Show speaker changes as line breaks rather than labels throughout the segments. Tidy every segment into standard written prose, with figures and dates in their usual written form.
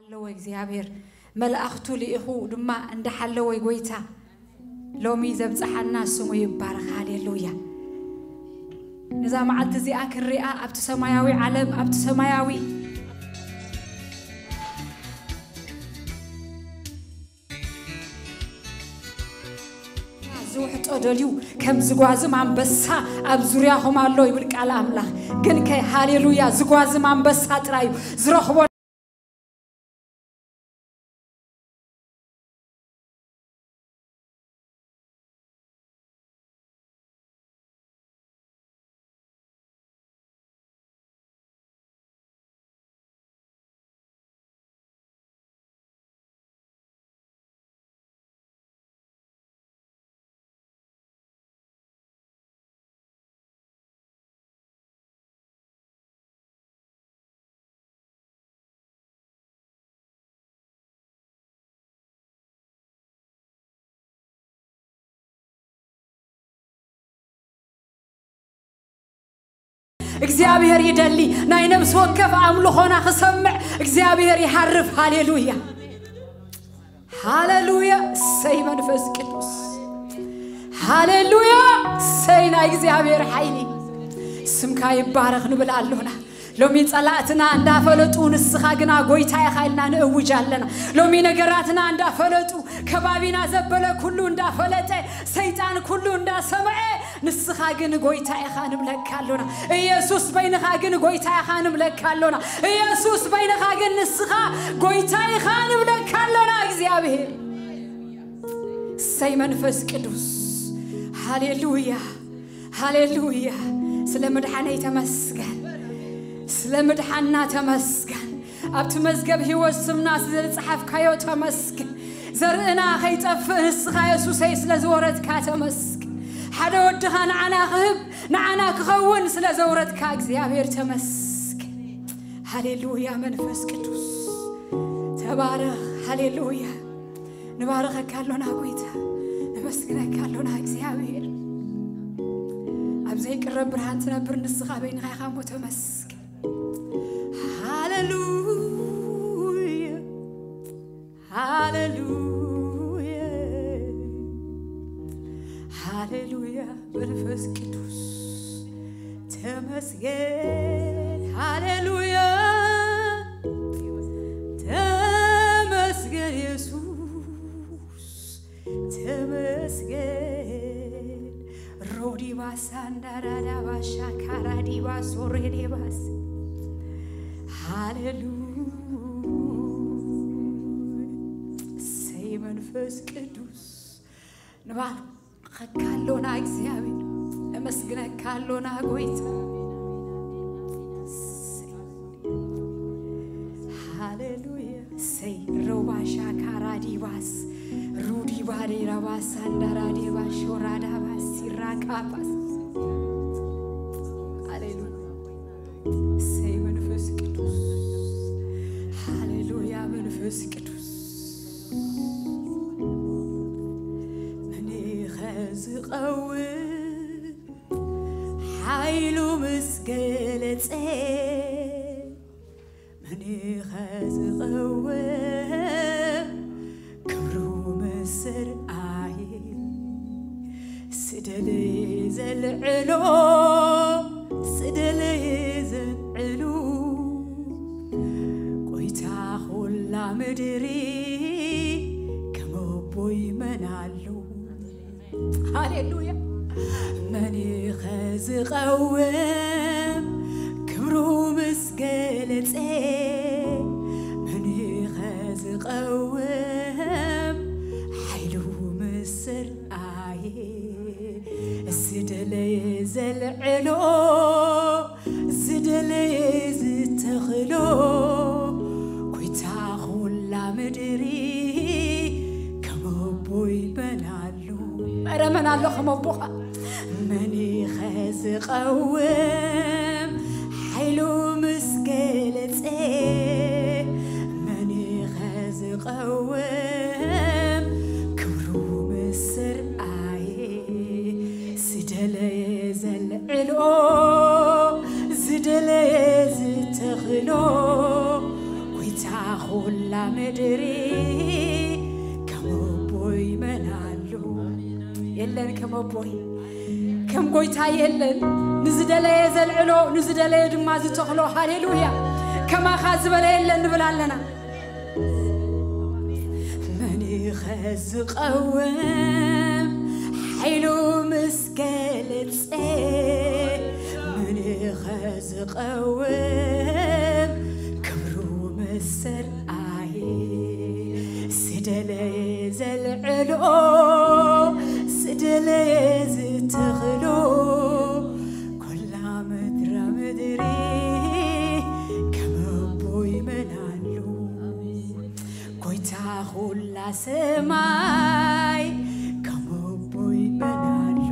حلو እግዚአብሔር መልአክቱ ሊኢኹ ድማ እንደሐለው ጎይታ ሎሚ ዘብጽሐና ስሙ ይባረክ ሃሌሉያ ነዛ ማዓልት እዚኣ ክሪኣ ኣብቲ ሰማያዊ ዓለም ኣብቲ ሰማያዊ ዝውሕጦ ደልዩ ከም ዝጓዝም አንበሳ ኣብ ዙርያኹም ኣሎ ይብል ቃል አምላኽ ግን ከ ሃሌሉያ ዝጓዝም አንበሳ ጥራዩ ዝረኽቦ እግዚአብሔር ይደሊ ናይ ነብስ ወከፍ አምልኾና خسمع እግዚአብሔር ይሐርፍ ሃሌሉያ ሃሌሉያ ሰይ መንፈስ ቅዱስ ሃሌሉያ ሰይ ናይ እግዚአብሔር ኃይሊ ስምካ ይባረክ ንብላለሁና ሎሚ ጸላእትና እንዳፈለጡ ንስኻ ግና ጎይታ ይኻይልና ንእውጃለና ሎሚ ነገራትና እንዳፈለጡ ከባቢና ዘበለ ኩሉ እንዳፈለጠ ሰይጣን ኩሉ እንዳሰመዐ ንስኻ ግን ጎይታ ይኻን ብለካለና ኢየሱስ በይንኻ ግን ጎይታ ይኻን ብለካለና ኢየሱስ በይንኻ ግን ንስኻ ጎይታ ይኻን ብለካለና እግዚአብሔር ሰይ መንፈስ ቅዱስ ሃሌሉያ ሃሌሉያ ስለ መድኃኒቴ ተመስገን ስለ መድኃና ተመስገን ኣብቲ መዝገብ ሕይወት ስምና ስለጽሐፍካዮ ተመስገን ዘርእና ኸይጠፍ ንስኻ ኢየሱስ ስለ ዝወረድካ ተመስገን ሓደ ወድኻ ንዓና ክህብ ንዓና ክኸውን ስለ ዘውረድካ እግዚአብሔር ተመስገን ሃሌሉያ መንፈስ ቅዱስ ተባረክ ሃሌሉያ ንባረከካ አለና ጎይታ ንመስግነካ አለና እግዚአብሔር ኣብዘይ ቅረብ ብርሃን ትነብር ንስኻ በይንኻ ኢኻ ሞ ተመስገን Hallelujah, Hallelujah, Hallelujah, መንፈስ ቅዱስ ተመስገን Hallelujah, ተመስገን ኢየሱስ ተመስገን ሮዲባስ አንዳራዳባሻ ካራዲባስ ኦሬዲባስ Hallelujah. Say መንፈስ ቅዱስ ንባርካለና እግዚአብሔር ለመስግነካለና ጎይታ Hallelujah. Say ሮባሻ ካራዲባስ ሩዲ ባሬራባስ አንዳራዲባስ ሾራዳባስ ሲራቃባስ Hallelujah. Say መንፈስ ቅዱስ ሃሌሉያ መንፈስ ቅዱስ እኔ ኸዝቀው ኃይሉ ምስገለጸ እኔ ኸዝቀው ክብሩ መስር አይ ስደል ዘልዕሎ ስደል ዘልዕሎ ቆይታ ሁላ ምድሪ ከመቦይ መናሉ ሃሌሉያ መኒ ኸዝቀውም ክብሩ ምስገለጸ መኒ ኸዝቀውም ኃይሉ ምስር አይ ስደል ዘልዕሎ ስደል ዝተኽሎ ቆይታ ሁላ ምድሪ ከመቦይ መናሉ መናሉ ከመቦኻ መኒ ኸዝቀውም ኃይሉ ምስገለጸ መኒ ኸዝቀውም ክብሩ ምስር አይ ስደለ ዘልዕሎ ስደለ ዝተኽሎ ቆይታ ጎይታ ሁላ ምድሪ ከመቦይ መላሉ የለን ከመቦይ ከም ጎይታ የለን ንዝደለየ ዘልዕሎ ንዝደለየ ድማ ዝተኽሎ ሃሌሉያ ከማኻ ዝበለ የለን ንብላለና መን ይኸዝቐወም ሓይሉ ምስ ገለፀ መን ይኸዝቐወም ክብሩ ምስ ሰርአየ ስደለየ ዘልዕሎ ስደለየ ዝተኽሎ ኩላ ምድረ ምድሪ ከመቦይ መላሉ ጎይታ ሁላ ሰማይ ከመቦይ መላሉ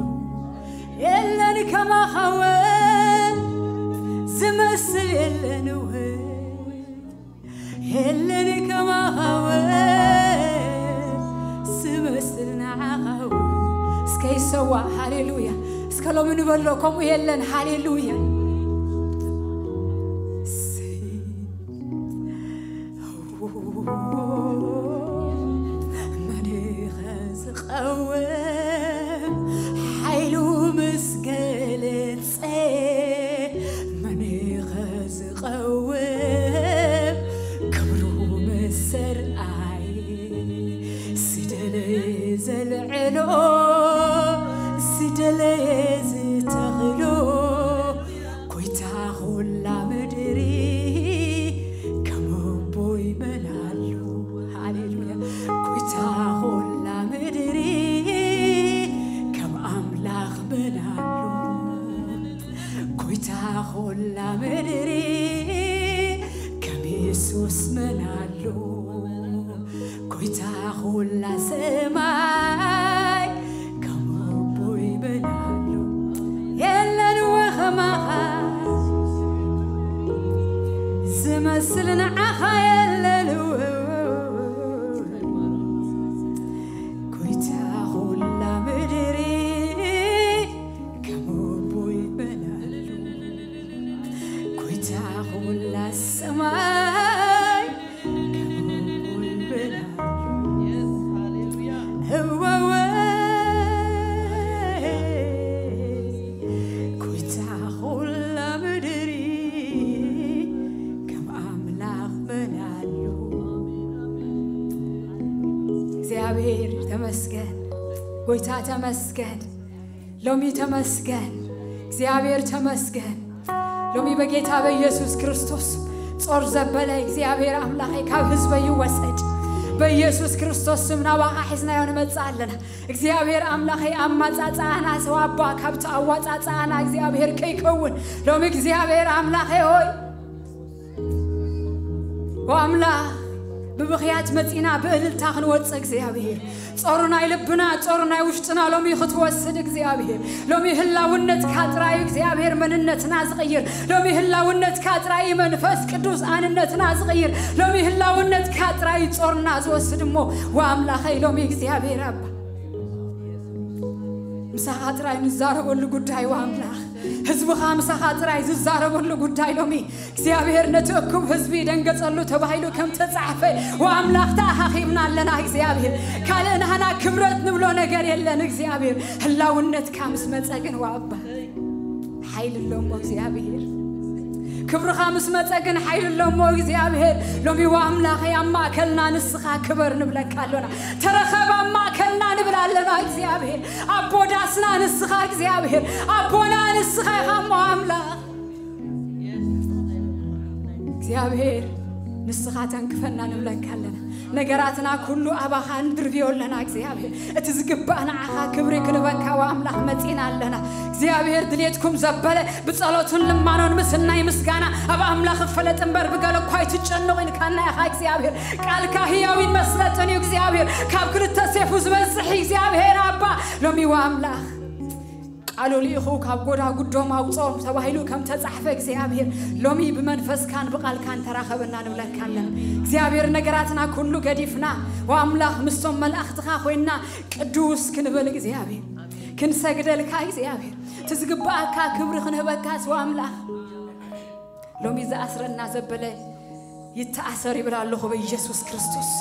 የለን ከማኸወ ዝመስል የለን የለን ከማኸወ ዝመስል ንዓኸወ እስከ ይሰዋ ሃሌሉያ እስከ ሎሚ ንበሎ ከምኡ የለን ሃሌሉያ መን ይኸዝቐወም ሓይሉ ምስ ገለፀ መን ይኸዝቐወም ክብሩ ምስ ሰርአየ ስደለየ ዘልዕሎ ስደለየ ዝተኽሎ ጎይታ ሁላ ምድሪ ከመቦይ መላሉ ሃሌሉያ ጎይታ ሁላ ምድሪ ከም ኣምላኽ መላሉ ጎይታ ሁላ ምድሪ ከም ኢየሱስ መላሉ ጎይታ ሁላ ሰማይ ከመቦይ መላሉ የለን ወኸማኻ ዝመስል ንዓኻ የለን ጎይታ ሁላ ምድሪ ከመቦይ መላሉ ጎይታ ሁላ ሰማይ ከመቦይ መላሉ ጎይታ ሁላ ምድሪ ከም ኣምላኽ መላሉ እግዚአብሔር ተመስገን ጎይታ ተመስገን ሎሚ ተመስገን እግዚአብሔር ተመስገን ሎሚ በጌታ በኢየሱስ ክርስቶስ ጾር ዘበለ እግዚአብሔር አምላኬ ካብ ህዝበ ይወሰድ በኢየሱስ ክርስቶስ ስም ናባኻ ሒዝናዮ ንመጽአለና እግዚአብሔር አምላኬ አማጻጻና ሰዋባ ካብታ አዋጻጻና እግዚአብሔር ከይከውን ሎሚ እግዚአብሔር አምላኬ ሆይ ወአምላክ ببخيات متينا بقلل تاخن وص እግዚአብሔር ጾሩና ይልብና ጾሩና ይውሽጥና ሎሚ ክትወስድ እግዚአብሔር ሎሚ ህላውነት ካጥራይ እግዚአብሔር መንነትና ዝቀይር ሎሚ ህላውነት ካጥራይ መንፈስ ቅዱስ አንነትና ዝቀይር ሎሚ ህላውነት ካጥራይ ጾርና ዝወስድሞ ወአምላኸ ሎሚ እግዚአብሔር አባ مساحاتراي نزاربولو ጉዳይ ወአምላኽ ህዝብኻ مساحاتراይ ዝዛረበሉ ጉዳይ ሎሚ እግዚአብሔር ነተኩም ህዝቢ ደንገጸሉ ተባሂሉ ከም ተጻፈ ወአምላኽ ታኺብና ለና እግዚአብሔር ካለናና ክብረት ንብሎ ነገር የለን እግዚአብሔር ህላውነት ካምስ መጸግን ወአባ ኃይል ሎሞ እግዚአብሔር ክብርኻ ምስ መጸግን ኃይል ሎሞ እግዚአብሔር ሎሚ ወአምላኽ ያማከልና ንስኻ ክበር ንብለካለና ተረኸባ ማከልና ንብላለና እግዚአብሔር አቦዳስና ንስኻ እግዚአብሔር አቦና ንስኻ ያማ አምላኽ እግዚአብሔር ንስኻ ተንክፈና ንብለካለና ነገራትና ኩሉ አባኻን ድርቢዮለና እግዚአብሔር እትዝግባና አኻ ክብሪ ክንበካ ወአምላኽ መጽና አለና እግዚአብሔር ድሌትኩም ዘበለ በጸሎቱን ልማኖን ምስናይ ምስጋና አባ አምላኽ ፈለጥንበር በገለኳይ ትጨነቁን ካና አኻ እግዚአብሔር ቃልካ ህያዊን መስለጥን እግዚአብሔር ካብ ክልተ ሰይፉ ዝበጽሕ እግዚአብሔር አባ ሎሚ ወአምላኽ ቃሉ ሊኹ ካብ ጎዳ ጉዶም አውጾም ተባሂሉ ከም ተጻፈ እግዚአብሔር ሎሚ በመንፈስ ካን በቃል ካን ተራኸበና ንብለካለን እግዚአብሔር ነገራትና ኩሉ ገዲፍና ወአምላኽ ምስቶም መላእክትኻ ኮይና ቅዱስ ክንበል እግዚአብሔር ክንሰግደልካ እግዚአብሔር ትዝግባካ ክብር ክንበካስ ወአምላኽ ሎሚ ዘአስረና ዘበለ يتأثر يبلالله بيسوع كريستوس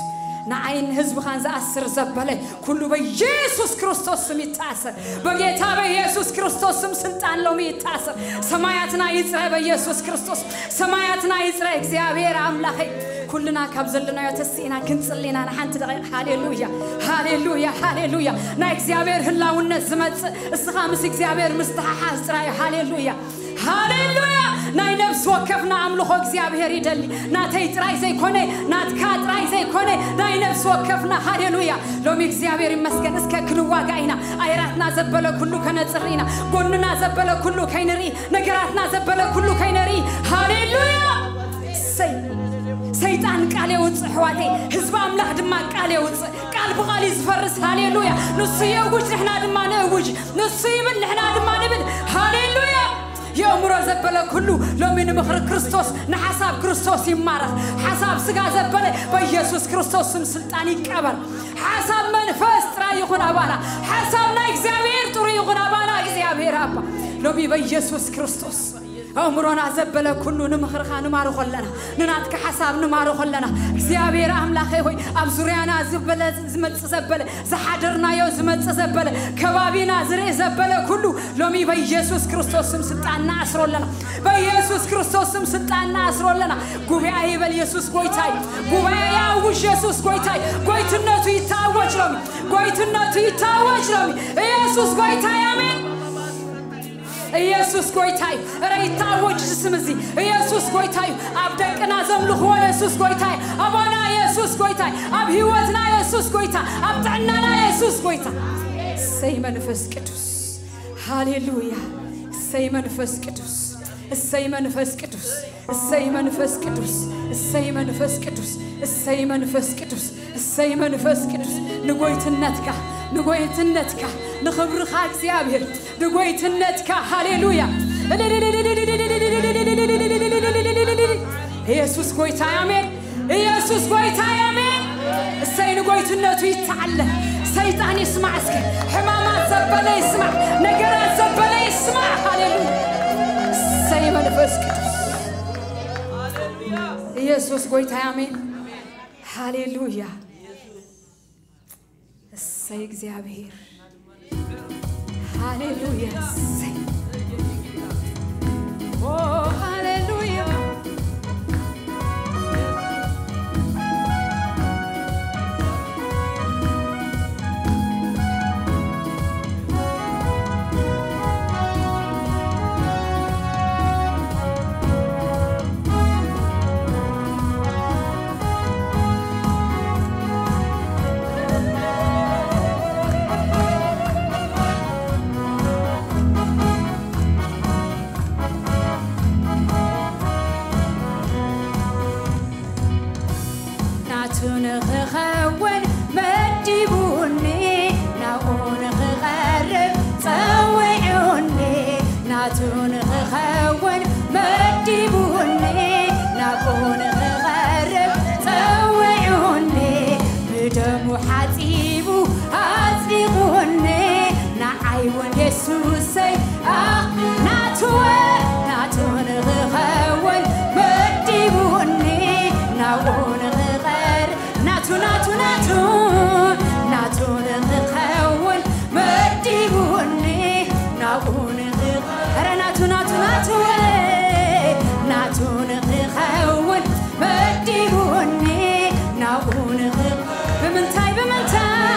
نعين حزب خان زأثر زبالة كله بيسوع كريستوس يتأثر بجيتا بيسوع كريستوس سلطان لهم يتأثر سماياتنا يزرع بيسوع كريستوس سماياتنا يزرع إخزيابير أملاخي كلنا كابزلنا يتسينا كنصلينا نحنت دقيق هاليلويا هاليلويا هاليلويا نا إخزيابير هلا والنزمت السخامس إخزيابير مستحح إسرائي هاليلويا هاليلويا ناي نفس وكفنا عملوه إخزيابير يدلي ناتيت راي زي كوني ناتكات راي زي كوني ناي نفس وكفنا هاليلويا لو إخزيابير مسكن اسكا كنوا قاينا أيراتنا زبلا كله كنتصرينا قلنا زبلا كله كينري نقراتنا زبلا كله كينري هاليلويا سيطان قال يوص حواتي حزب املاح دما قال يوص قال بغالي زفرس هاليلويا نص يوج نحنا دما نوج نص يبل نحنا دما نبل هاليلويا يومرو زبله كله لو من مخر كريستوس نحساب كريستوس يمارس حساب سغا زبله بيسوع كريستوس سلطان يقبل حساب منفس طرا يكون ابانا حسابنا እግዚአብሔር ጥሩ ይሁን አባና እግዚአብሔር አባ لو بيسوع كريستوس أمرنا زبلة كله نمخر خان نمارو خلنا نناتك حساب نمارو خلنا እግዚአብሔር አምላክ ሆይ አብዙሪያና زبلة زمت زبلة زحدرنا يو زمت زبلة كبابينا زرع زبلة كله لومي بيسوع كريستوس سلطاننا أسرولنا بيسوع كريستوس سلطاننا أسرولنا ጉባኤ በኢየሱስ ጎይታይ ጉባኤ ያውጅ ኢየሱስ ጎይታይ ጎይትነቱ ይታወጅ ለሚ ጎይትነቱ ይታወጅ ለሚ ኢየሱስ ጎይታይ አሜን ኢየሱስ ጎይታይ ረይታወጅ ስምዚ ኢየሱስ ጎይታይ አብደቅና ዘምልኹ ኢየሱስ ጎይታይ አባና ኢየሱስ ጎይታይ አብ ህይወትና ኢየሱስ ጎይታይ አብጣናና ኢየሱስ ጎይታይ ሰይ መንፈስ ቅዱስ ሃሌሉያ ሰይ መንፈስ ቅዱስ ሰይ መንፈስ ቅዱስ ሰይ መንፈስ ቅዱስ ሰይ መንፈስ ቅዱስ ሰይ መንፈስ ቅዱስ ሰይ መንፈስ ቅዱስ ንጎይትነትካ ንጎይትነትካ نخبرك እግዚአብሔር ንጎይትነትካ ሃሌሉያ ኢየሱስ ጎይታ አሜን ኢየሱስ ጎይታ አሜን ሰይ ንጎይትነቱ ይታለ ሰይጣን ይስማዕ እስከ ሕማማት ዘበለ ይስማዕ ነገራት ዘበለ ይስማዕ ሃሌሉያ ሰይ መንፈስ ቅዱስ ሃሌሉያ ኢየሱስ ጎይታ አሜን ሃሌሉያ ሰይ እግዚአብሔር Hallelujah. Oh, hallelujah. بمنتاي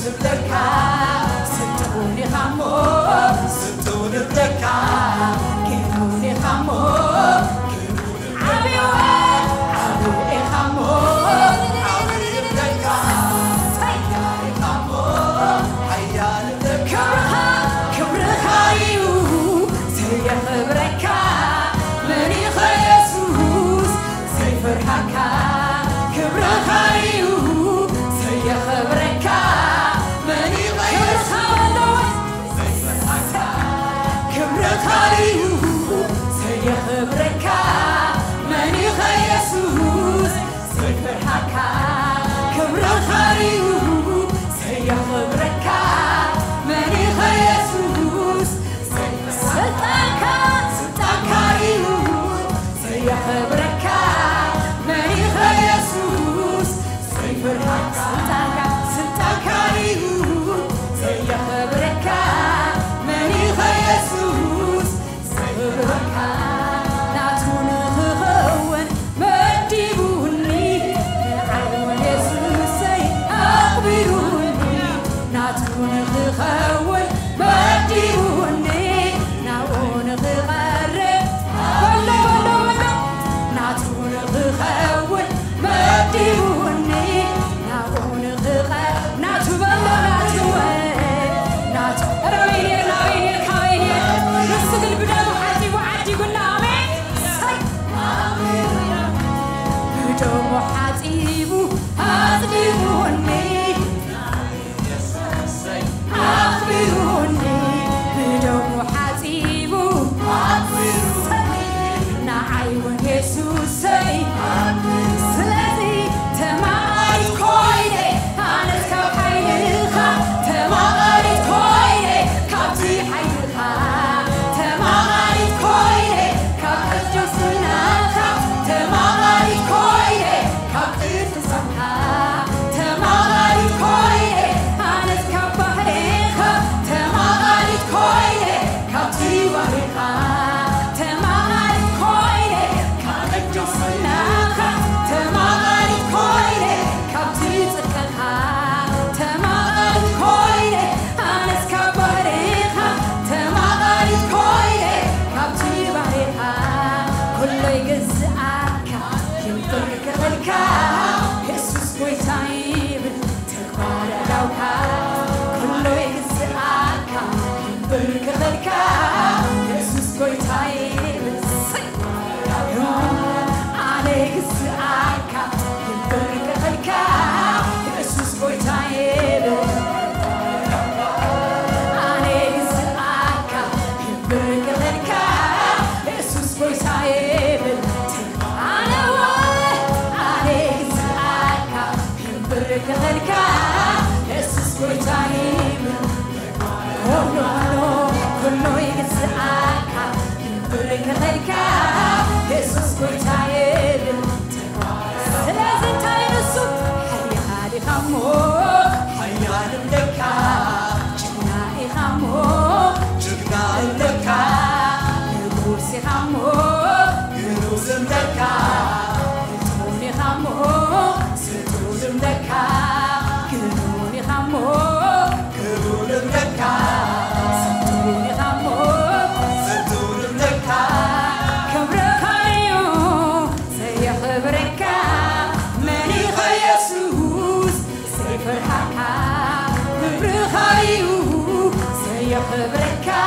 زبلكا ستوني خمو ستوني بلكا كنوني خمو عبيو عبيو خمو عبيو بلكا سياري خمو حيال بلكا كبرها يو سيخبركا مني خيسوس سيفرحكا كبرها يو سيخبركا مني خيسوس سيفرحكا كبرها يو سيخبركا مني خيسوس سيفرحكا كبرها يو سيخبركا مني خيسوس سلطانكا سلطانكا يو سيخبركا مني خيسوس سيفرحكا سلطانكا سلطانكا يو سيخبركا مني خيسوس سيفرحكا ناتون خون مديبوني عيون يسوس سيقبلوني ناتون خون مديبوني ناون خقرب ولا ولا ولا ناتون خون مديبوني ناون خقرب ناتو ولا ناتو ناتو رويني رويني كويني نسق البدن وعدي وعدي قلنا آمين آمين بدم وحاتيبو هاتيبوني أخبروني بدم وحاتيبو نعيون يسوسي سلازي تماري كويني أنا تكو حيلخا تماري كويني كابتي حيلخا تماري كويني كابتي جسناخا تماري كويني كابتي تسمها تماري كويني أنا تكو بحريخا تماري كويني كابتي وحيلخا تماري كويني كابتي جسناخا تماري كويني كابتي تسمها تماري كويني أنا تكو بحريخا تماري كويني كابتي وحيلخا كله يجزعك يمطرك غلكا يسوس قويتايب تقبل لوكا كله يجزعك يمطرك غلكا يسوس قويتايب عليك الزعك يمطرك غلكا يسوس قويتايب عليك الزعك يمطرك غلكا يسوس قويتايب أنا عليك الزعك يمطرك غلكا يسوس قويتايب كله يجزعك يمطرك غلكا يسوس قويتايب سلازي تاينسو حيالي خمو حيالي ملكا جنائي خمو جنائي ملكا يغوسي خمو يغوسي ملكا يتوني خمو ستوني ملكا كنوني خمو كنوني ملكا ستوني خمو ستوني ملكا كبركايو سيخبركا مني خيسوس سيفرحكا كبركايو سيخبركا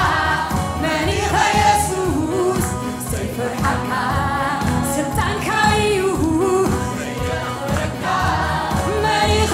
مني خيسوس سيفرحكا سلطانكايو مني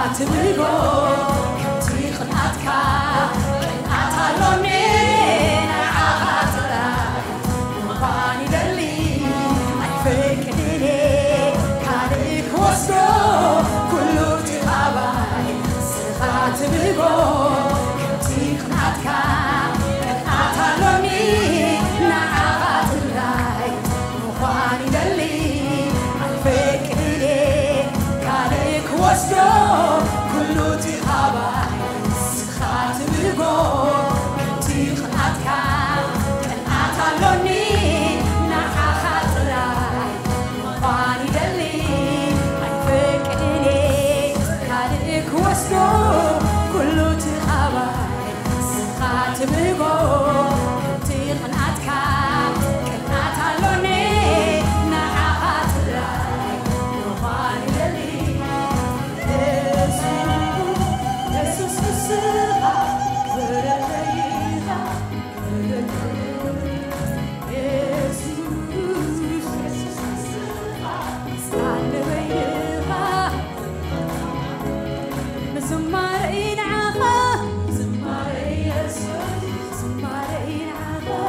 تبغو كنتي خناتك أتعلمني نعاتلا وباني دلي أيفكني كاريك وسطو كله تغاباي سخات تبغو كنتي خناتك أتعلمني نعاتلا وباني دلي أيفكني كاريك وسطو كله تغاباي سخات تبغو كنتي خناتك أتعلمني كله تخاباي سخات بيبو كنتي خناتك كنات علوني نعاقات راي يوغاني للي يسوس السرعة كرتيها يسوس السرعة استعلي بيها زمارين عاقا زمارين يسوع زمارين عاقا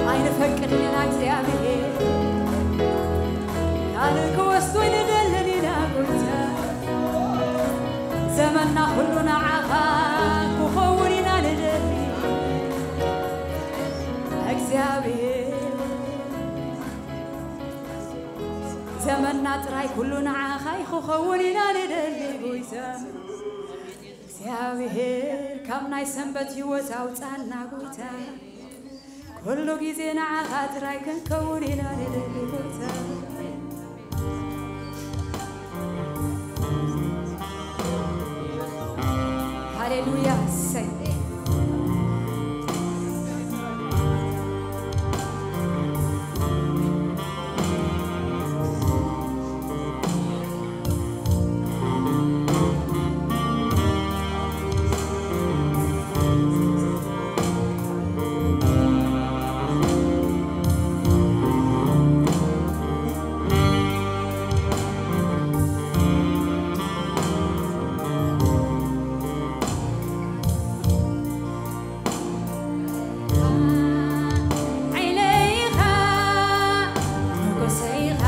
عين فكرني انا اغزابير عليك وسطوين دلني ناقوتا زمننا كلنا عاقا وخورنا لدلي اغزابير زمننا تراي كلنا عاقا وخورنا لدلي እግዚአብሔር ካምናይ ሰንበት ህይወት አውጣና ጎይታ ኩሉ ጊዜ ናዓኻ ጥራይ ክንከውን ኢና ንደሊ ጎይታ ሃሌሉያ ሰይ Say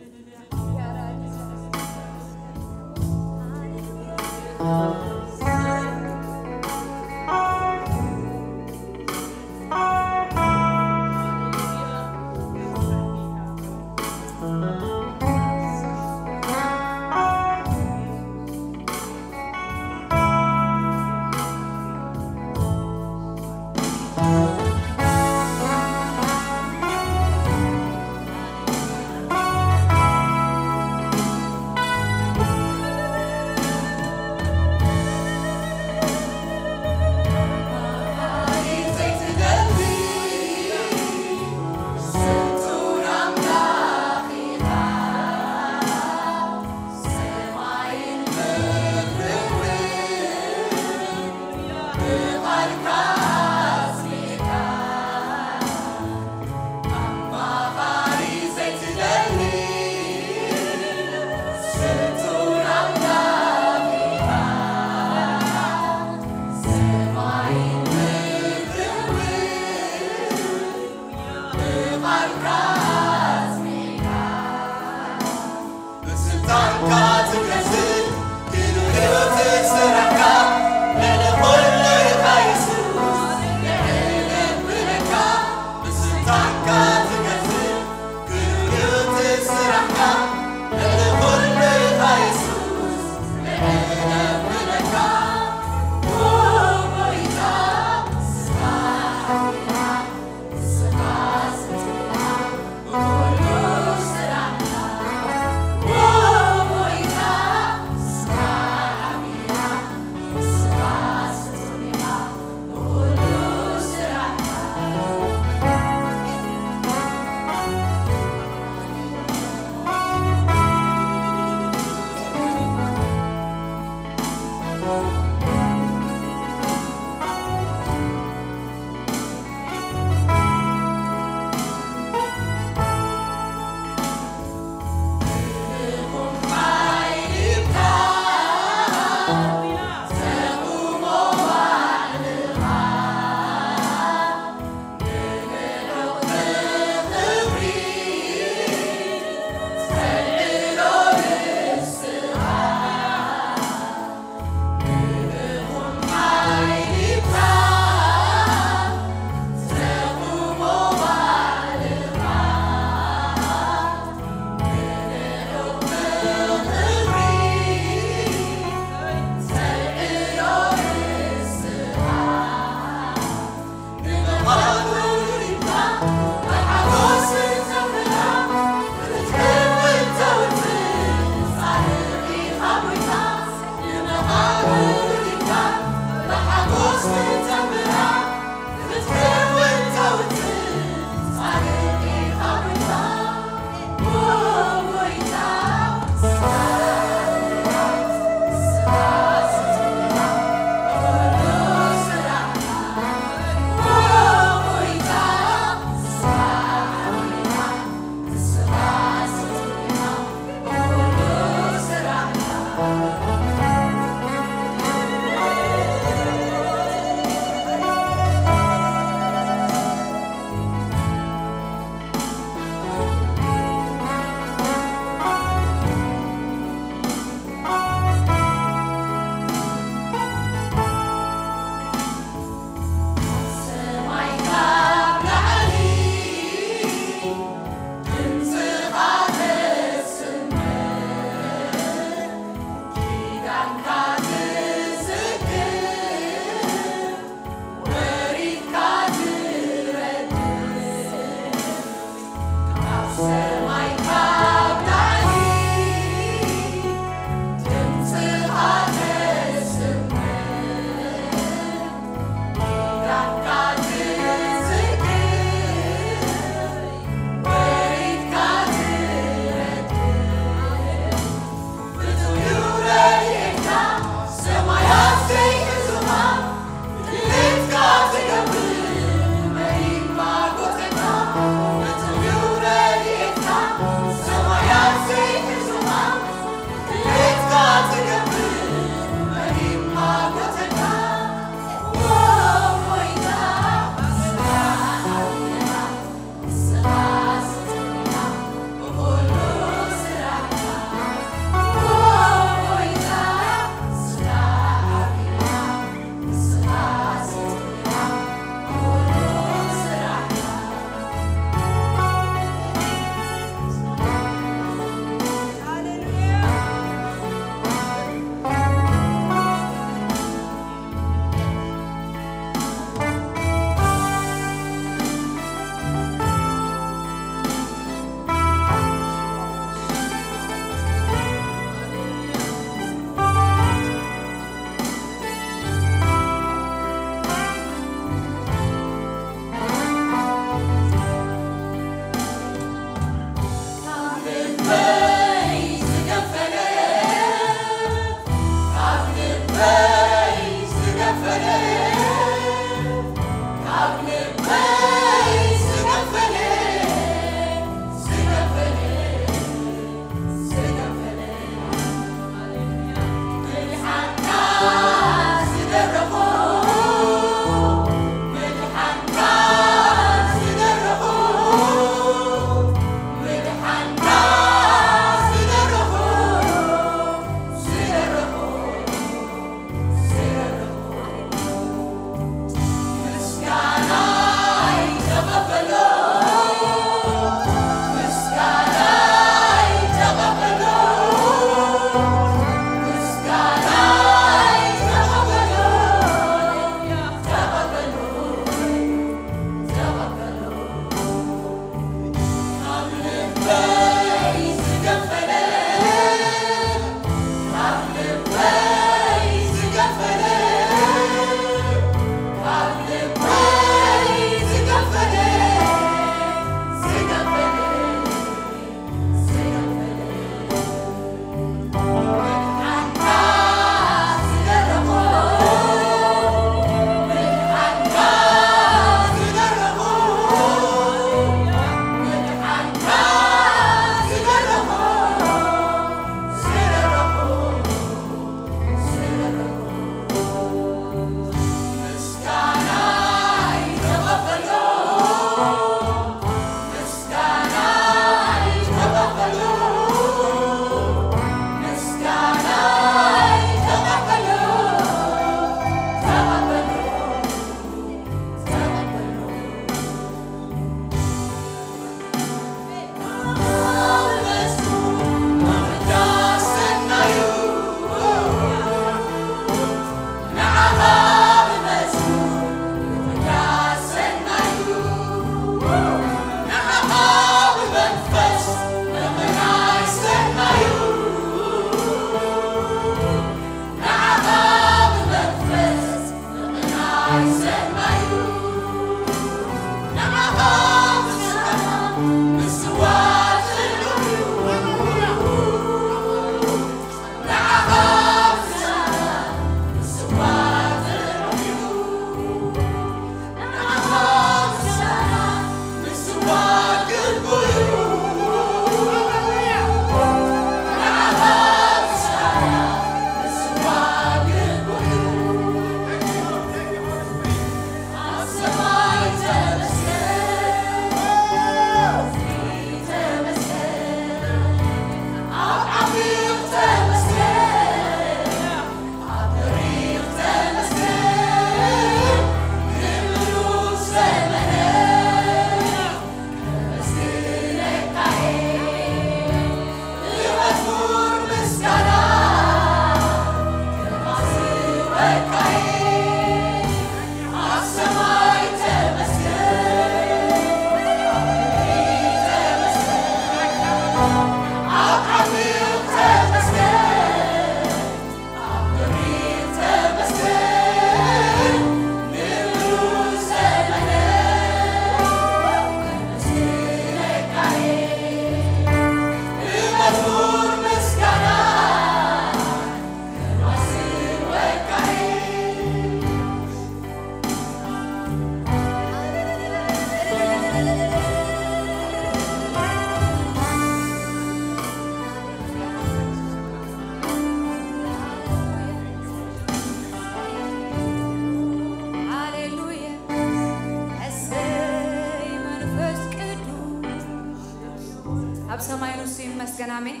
أب سماي نسيم مسكن آمين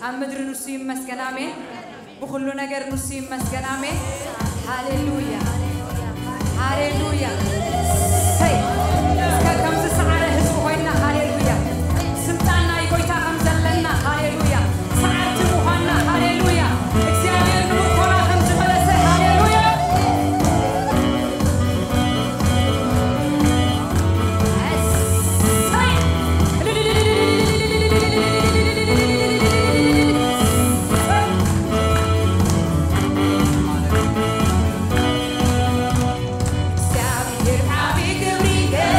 أب مدر نسيم مسكن آمين بكل نجار نسيم مسكن آمين هاليلويا هاليلويا هاي كم سعر هزوهنا هاليلويا سمتنا يقول تام زلنا هاليلويا سعر تبوهنا هاليلويا إكسيابير نوكورا كم زبلسه هاليلويا Happy, happy,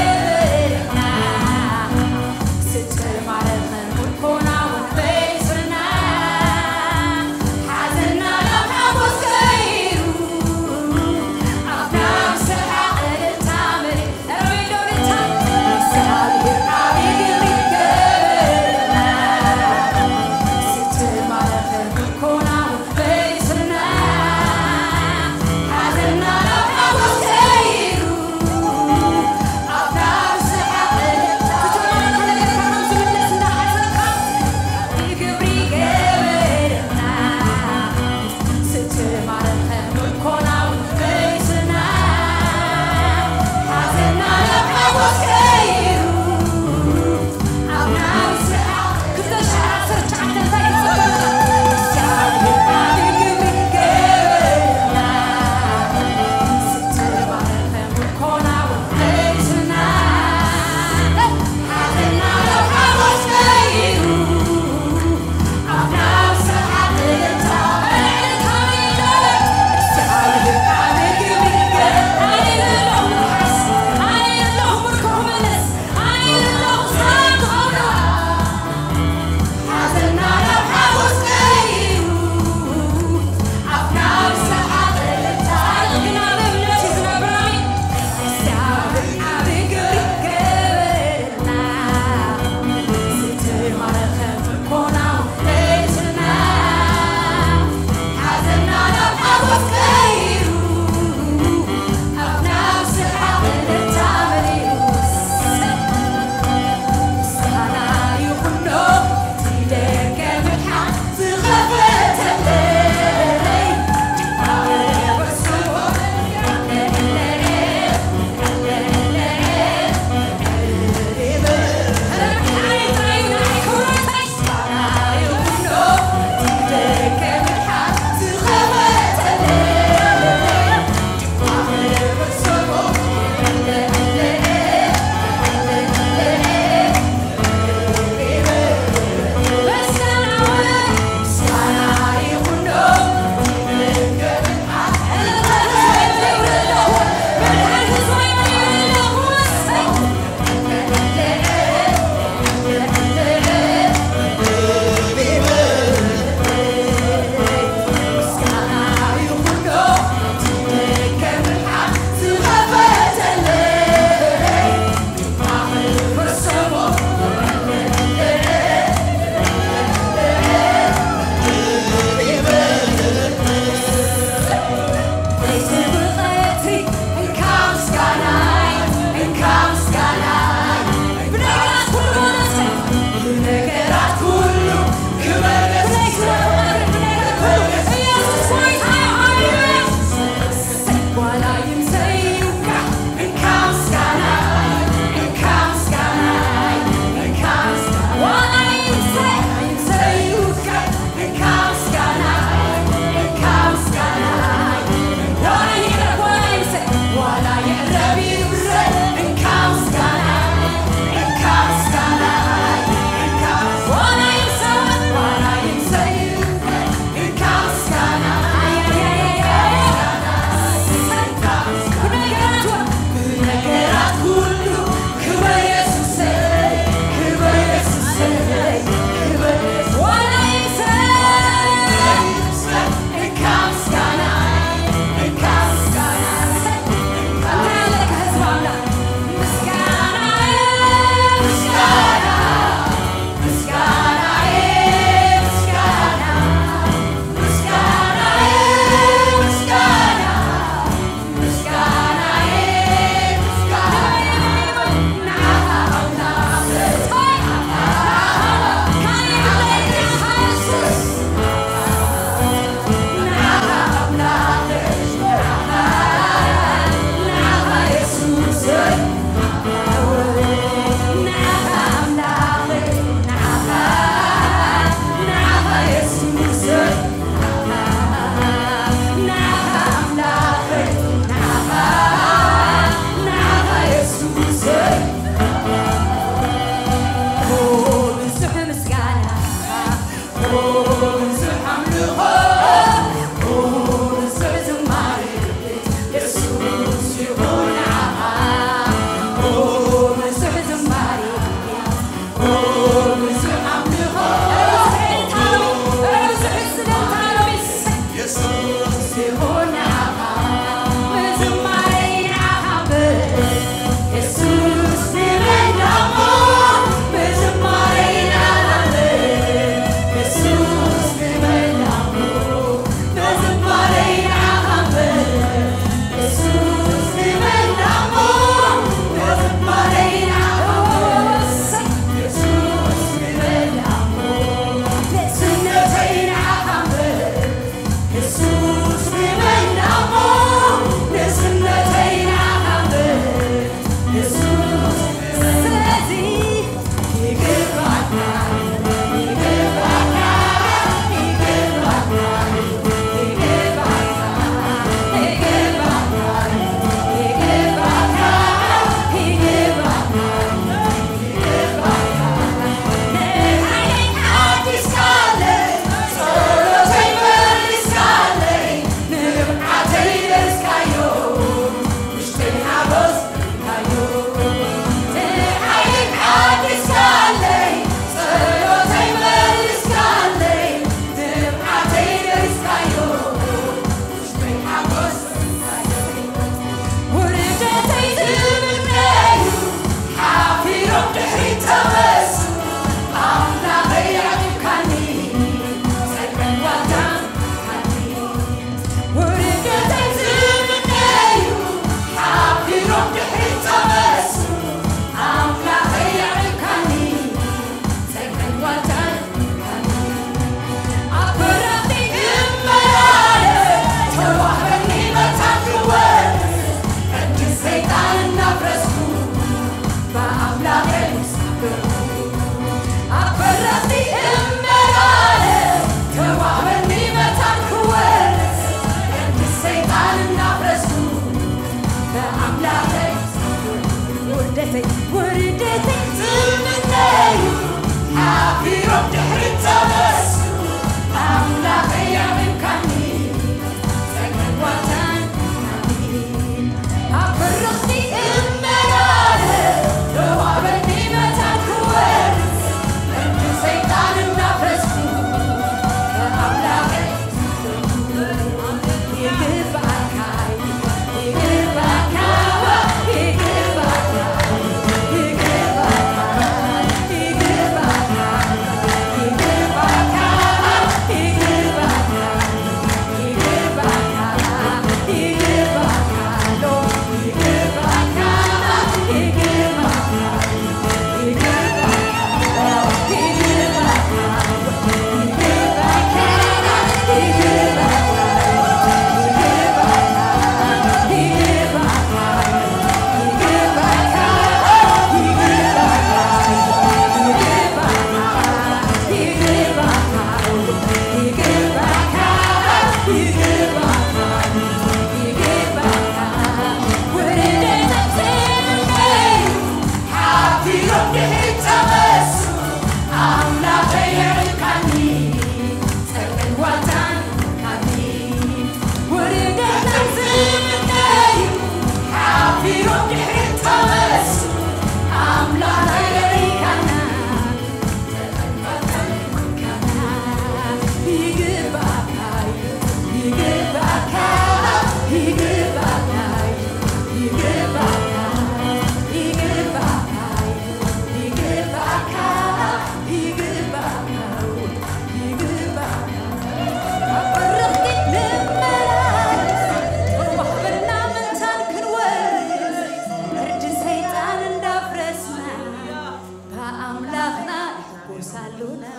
أملاخنا وصلونا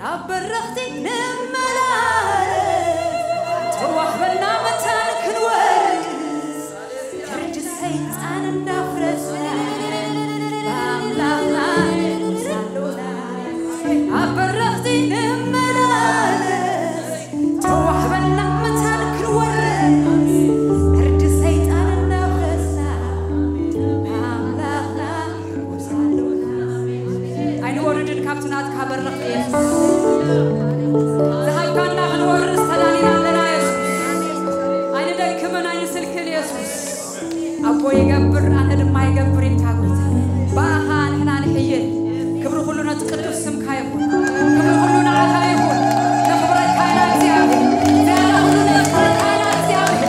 أبرختي نملال توحبنا متان كنورس كرج السيد أنا ندفرسنا أملاخنا وصلونا أبرختي نملال توحبنا متان كنورس كرج السيد أنا ندفرسنا أملاخنا وصلونا أين وردن كابتنات كابرخت زهاي كان نحن ورس تدانينا لنا يسوس أين دكمن أين سلكل يسوس أبو يقبر أنا لما يقبر يتاقوت باهان هنا نحيي كبر كلنا تقدر سم كايبون كبر كلنا عاها يبون نخبر كاينات زيابي زيانا كلنا نخبر كاينات زيابي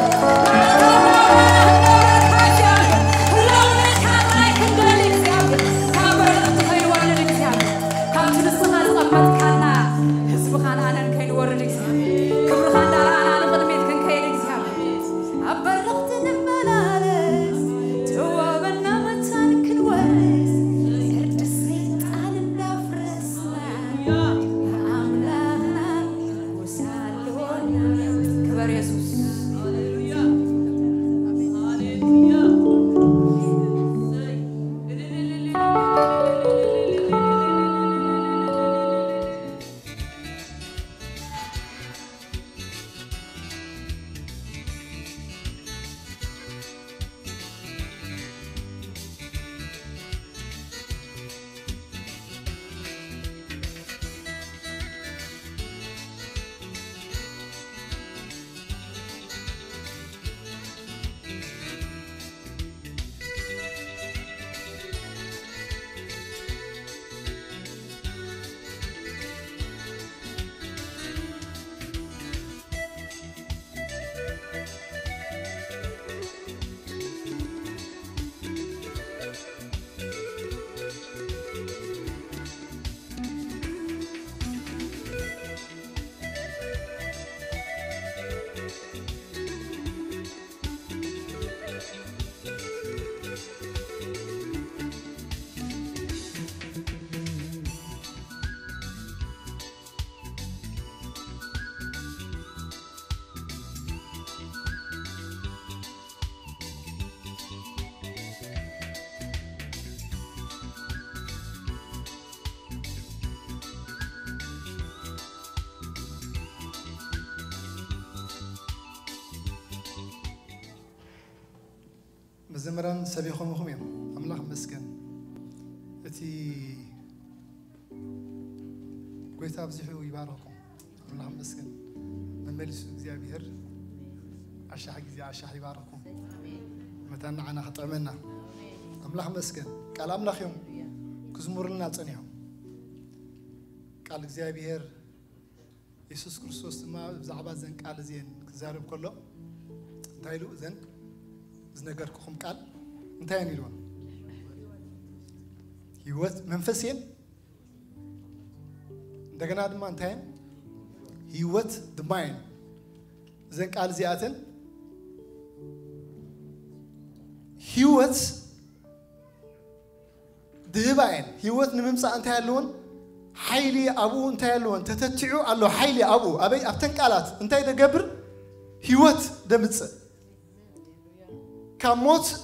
مزمران سبيخهم وخميم أملاخ مسكن أتي قويت أبزحوا يباركم أملاخ مسكن من ملس زيابير عشا حق زي عشا يباركم متى عنا خطأ منا أملاخ مسكن قال أملاخ يوم كزمور لنا تصنيهم قال زيابير يسوع كريستوس ما بزعبات زين قال زين كزارب كله تايلو زين زنقركم قال انتهى نيلون هيوت منفسين دغنا دما انتهى هيوت دماين زين قال زياتن هيوت دباين هيوت نممصا انتهى يلون حيلي ابو انتهى يلون تتتعو الله حيلي ابو ابي ابتن قالات انتهى دغبر هيوت دمص كموت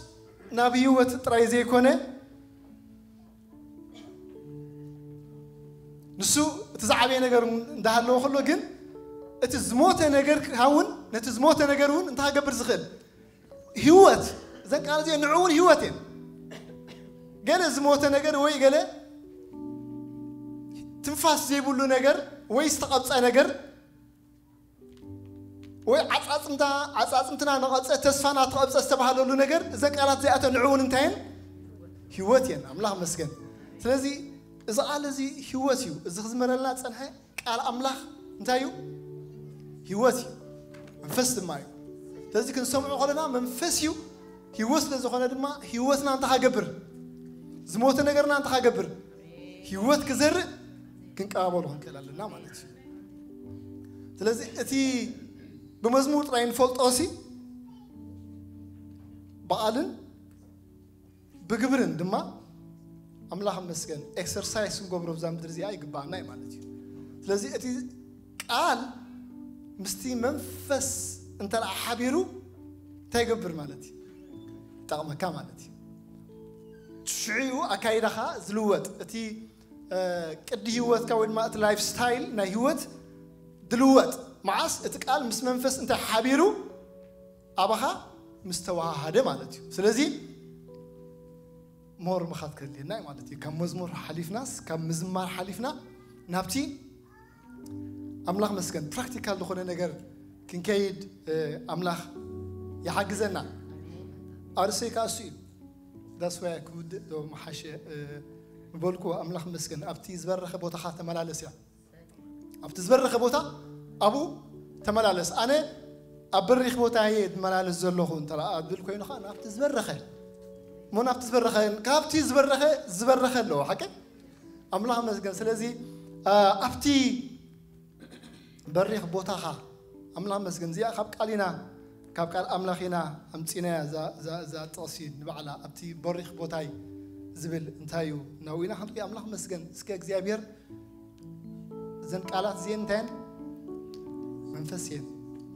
نبيوت ترايزي كونه نسو تزعبي نجار دهالو خلو جن اتزموت نجار هون نتزموت نجارون انت هجبر زخل هيوت زين قال زي نعون هيوتين قال زموت نجار وي قال تنفاس زي بقولو نجار وي استقبض نجار وي عصاصمتنا نقص تسفانا تقبص استبحالو نجر اذا قالات زي اتنعون انتين هيوتين املاح مسكن ስለዚህ اذا قال زي هيوتيو اذا خزمرلنا صنحه قال املاح انتايو هيوتي منفس مايو ስለዚህ كنسمعو خلنا منفسيو هيوت لزخونه دما هيوتنا انت حاجبر زموت نجرنا انت حاجبر هيوت كزر كنقابلو هنكلالنا ማለት ስለዚህ እቲ بمزمور راين فولطوسي بقالن بقبرن دما أملاخ مسكن exercise نقبره بزام درزي أي قبعنا مالتي لذي أتي قال مستي منفس أنت الحبيرو تيقبر مالتي تقام كمالتي تشعيو أكايدها زلوت أتي كدي هوت كون ما لايف ستايل نا هوت دلوت معاس اتقال مس منفس أنت حبيرو أباها مستوى هذا مالتي سلزي مور مخاط كلينا مالتي كم مزمور حليف ناس كم مزمار حليفنا نبتي أملاخ مسكن براكتيكال دخلنا نجار كنكيد أملاخ يحجزنا أرسي كاسي that's why I could do محشة بقولكوا أملاخ مسكن أبتي زبر خبوتا خات ملالس يا أبتي زبر خبوتا أبو تملالس أنا أبري خبوتا هيد ملالس زلخون ترى أقولكوا إنه خان أبتي زبر خير مون أبتي زبر خير كابتي زبر خير لو حكي أملاخ مسكن سلزي أبتي بري خبوتا خا أملاخ مسكن زي خاب قالينا كاب قال أملاخينا أمتينا za تصيد نبعلا أبتي بريخ بوتاي زبل انتايو ناوينا حنقي أملاخ مسجن سكاك زيابير زين قالات زين تين منفسين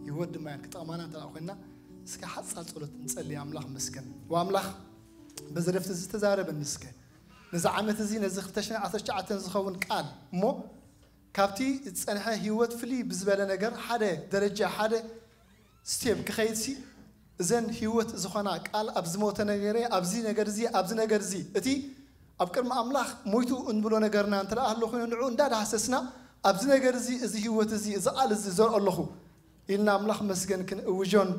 يود ما كتأمانة تلاقينا سكا حد صلت نسألي أملاخ مسجن وأملاخ بزرفت زتزارب النسكة نزعمت زين زختشنا عثش عتن زخون قال مو كابتي تسألها هيوت فلي بزبالة نجار حدا درجة حدا ستيب كخيتسي زين هيوت زخنا قال أبز موت نجاري أبزي نجارزي أبز نجارزي أتي أبكر ما أملاخ مويتو أنبلو نجارنا أنت لا أهلو خيون نعون دا حسسنا أبز نجارزي إذا هيوت زي إذا قال زي زور الله إلنا أملاخ مسكن كن وجون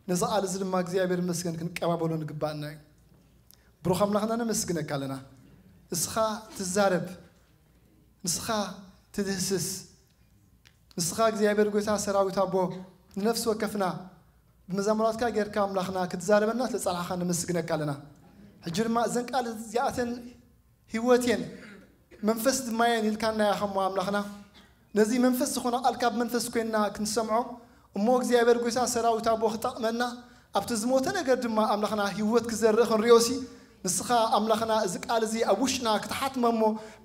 نزعل زي لما جزيابير مسكن كن كمابولو نقبلنا بروخ أملاخنا نمسكنا كلنا نسخة تزارب نسخة تدهسس نسخة جزيابير قويتها سراوي تابو نفس وكفنا بمزامرات كاجر كاملاخنا كتزاربنا تصالحا نمسكنا كلنا حجر ما زنك قال زياتن هيوتين منفس دماين يلكنا يا خمو املاخنا نزي منفس خونا الكاب منفس كنا كنسمعو امو እግዚአብሔር ጎሳ ሰራዊት አቦ خطمنا ابتزموت ነገር ድማ املاخنا هيوت كزرخن ريوسي ንስኻ املاخنا እዚ ቃል እዚ አቡሽና ክትሓትመሞ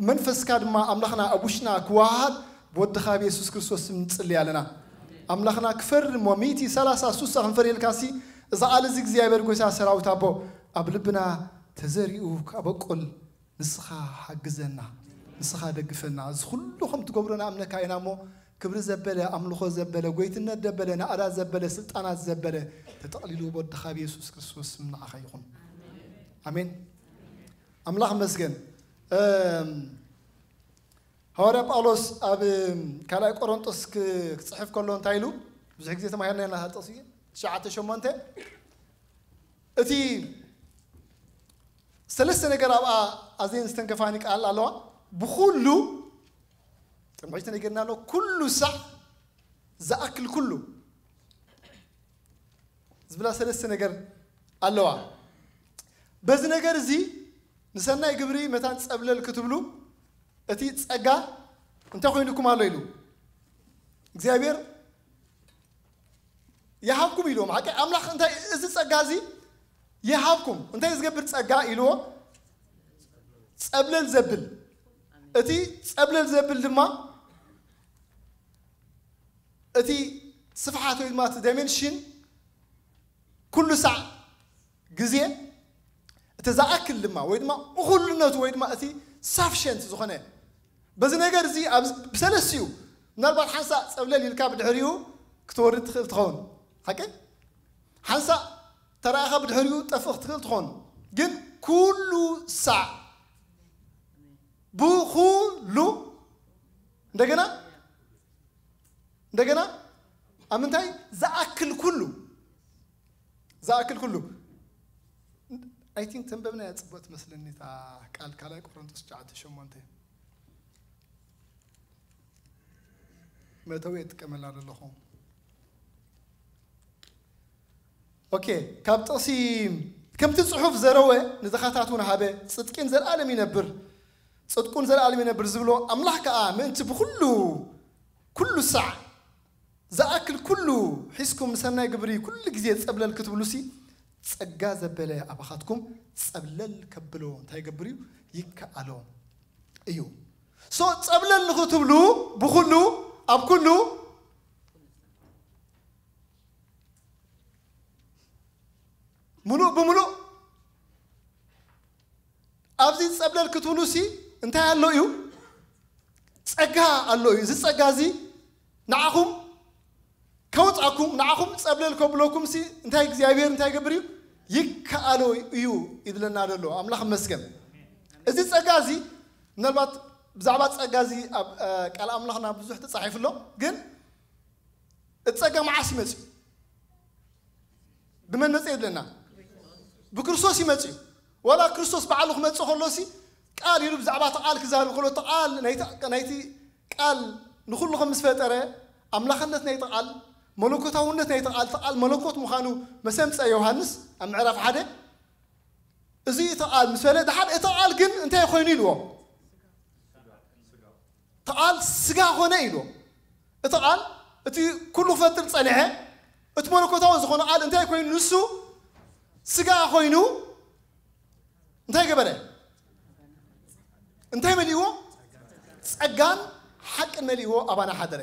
መንፈስ ካ ድማ املاخنا አቡሽና ክዋሃድ በወድኻ ኢየሱስ ክርስቶስ እንጽልይ ያለና أملاخنا كفر موميتي ثلاثة سوسة خنفر الكاسي إذا قال زي زيابير قوسا سراوت أبو أبلبنا تزريوك أبقول نسخة حجزنا نسخة دقفنا زخلوهم تقبرنا أمنا كاينامو كبر زبلة أملخو زبلة قويتنا دبلة نأرا زبلة سلطانات زبلة تتقللوا بود خابي يسوس كريستوس من أخيهم آمين أملاخ مسكن هورا باولوس أب كلا كورنثوس كصحف كلون تايلو بزحك زي تماهرنا لها تصير شعات شمانته أتي ثلاثة نجار أزين استنكفانيك على الله بخلو تمشي نجارنا له كل ساعة زأكل كله زبلا ثلاثة نجار الله بس نجار زي نسنا يجبري متى تقبل الكتبلو أتي تسأجا أنت خوين لكم على يلو إخبار يهابكم يلو معك أملاخ أنت إذا تسأجازي يهابكم أنت إذا جبر تسأجا يلو تقبل الزبل أتي تقبل الزبل لما أتي صفحات ما تدمنشين كل ساعة جزية تزاكل لما ويدما أخلنا ويدما أتي سافشنت زخنة بس نجار زي بسلسيو نربط حنسا قبل الكاب الحريو كتورد تخون حكي حنسا ترى أخذ الحريو تفخ تخون جن كل ساعة بخلو دقنا أمنتاي زأكل كله I think تنببنا يتصبت مثلا نتا قال كلا كورنثوس جاءت شمونته ما تويت كمل على اللهم أوكي كابتسي كم تصحف زروة نزخاتاتون هابة صدقين زر عالمي نبر صدقون زر عالمي نبر زبلو أملاح كأم أنت كل ساعة زأكل كله حسكم سنة قبري كل جزية قبل الكتب لوسي ጸጋ ዘበለ አባኻትኩም ጸብለል ከብሎ እንታይ ይገብርዩ ይከአሎ እዩ ሶ ጸብለል ንኽትብሉ ብኹሉ ኣብ ኩሉ ሙሉእ ብምሉእ ኣብዚ ጸብለል ክትብሉ ሲ እንታይ ኣሎ እዩ ጸጋ ኣሎ እዩ እዚ ጸጋ እዚ ንዓኹም ከውፃኩም ንዓኹም ጸብለል ከብለኩም ሲ እንታይ እግዚአብሔር እንታይ ይገብር እዩ ይከአሎ እዩ ይድለና ደሎ ኣምላኽ መስገን እዚ ጸጋ እዚ ምናልባት ብዛዕባ ጸጋ እዚ ኣብ ቃል ኣምላኽና ብዙሕ ተጻሒፍሎ ግን እጸጋ መዓስ ይመጽእ ብመን መጽእ ይድለና ብክርስቶስ ይመጽእ ወላ ክርስቶስ በዓሉ ክመጽእ ከሎ ሲ ቃል ኢሉ ብዛዕባ ተቃል ክዛረብ ከሎ ተቃል ናይቲ ቃል ንኹሉ ከም ምስ ፈጠረ ኣምላኽነት ናይ ተቃል መለኮታውነት ናይ ተቃል መለኮት ምዃኑ መሰምፀ ዮሐንስ ኣብ ምዕራፍ 1 እዚ ተቃል ምስ ፈለ ድሓር እቲ ተቃል ግን እንታይ ኮይኑ ኢልዎ ተቃል ስጋ ኾነ ኢልዎ እቲ ቃል እቲ ኩሉ ፈጥር ጸኒሐ እቲ መለኮታዊ ዝኾነ ቃል እንታይ ኮይኑ ንሱ ስጋ ኮይኑ እንታይ ገበረ እንታይ መሊዎ ጸጋን ሓቅን መሊዎ ኣባና ሓደረ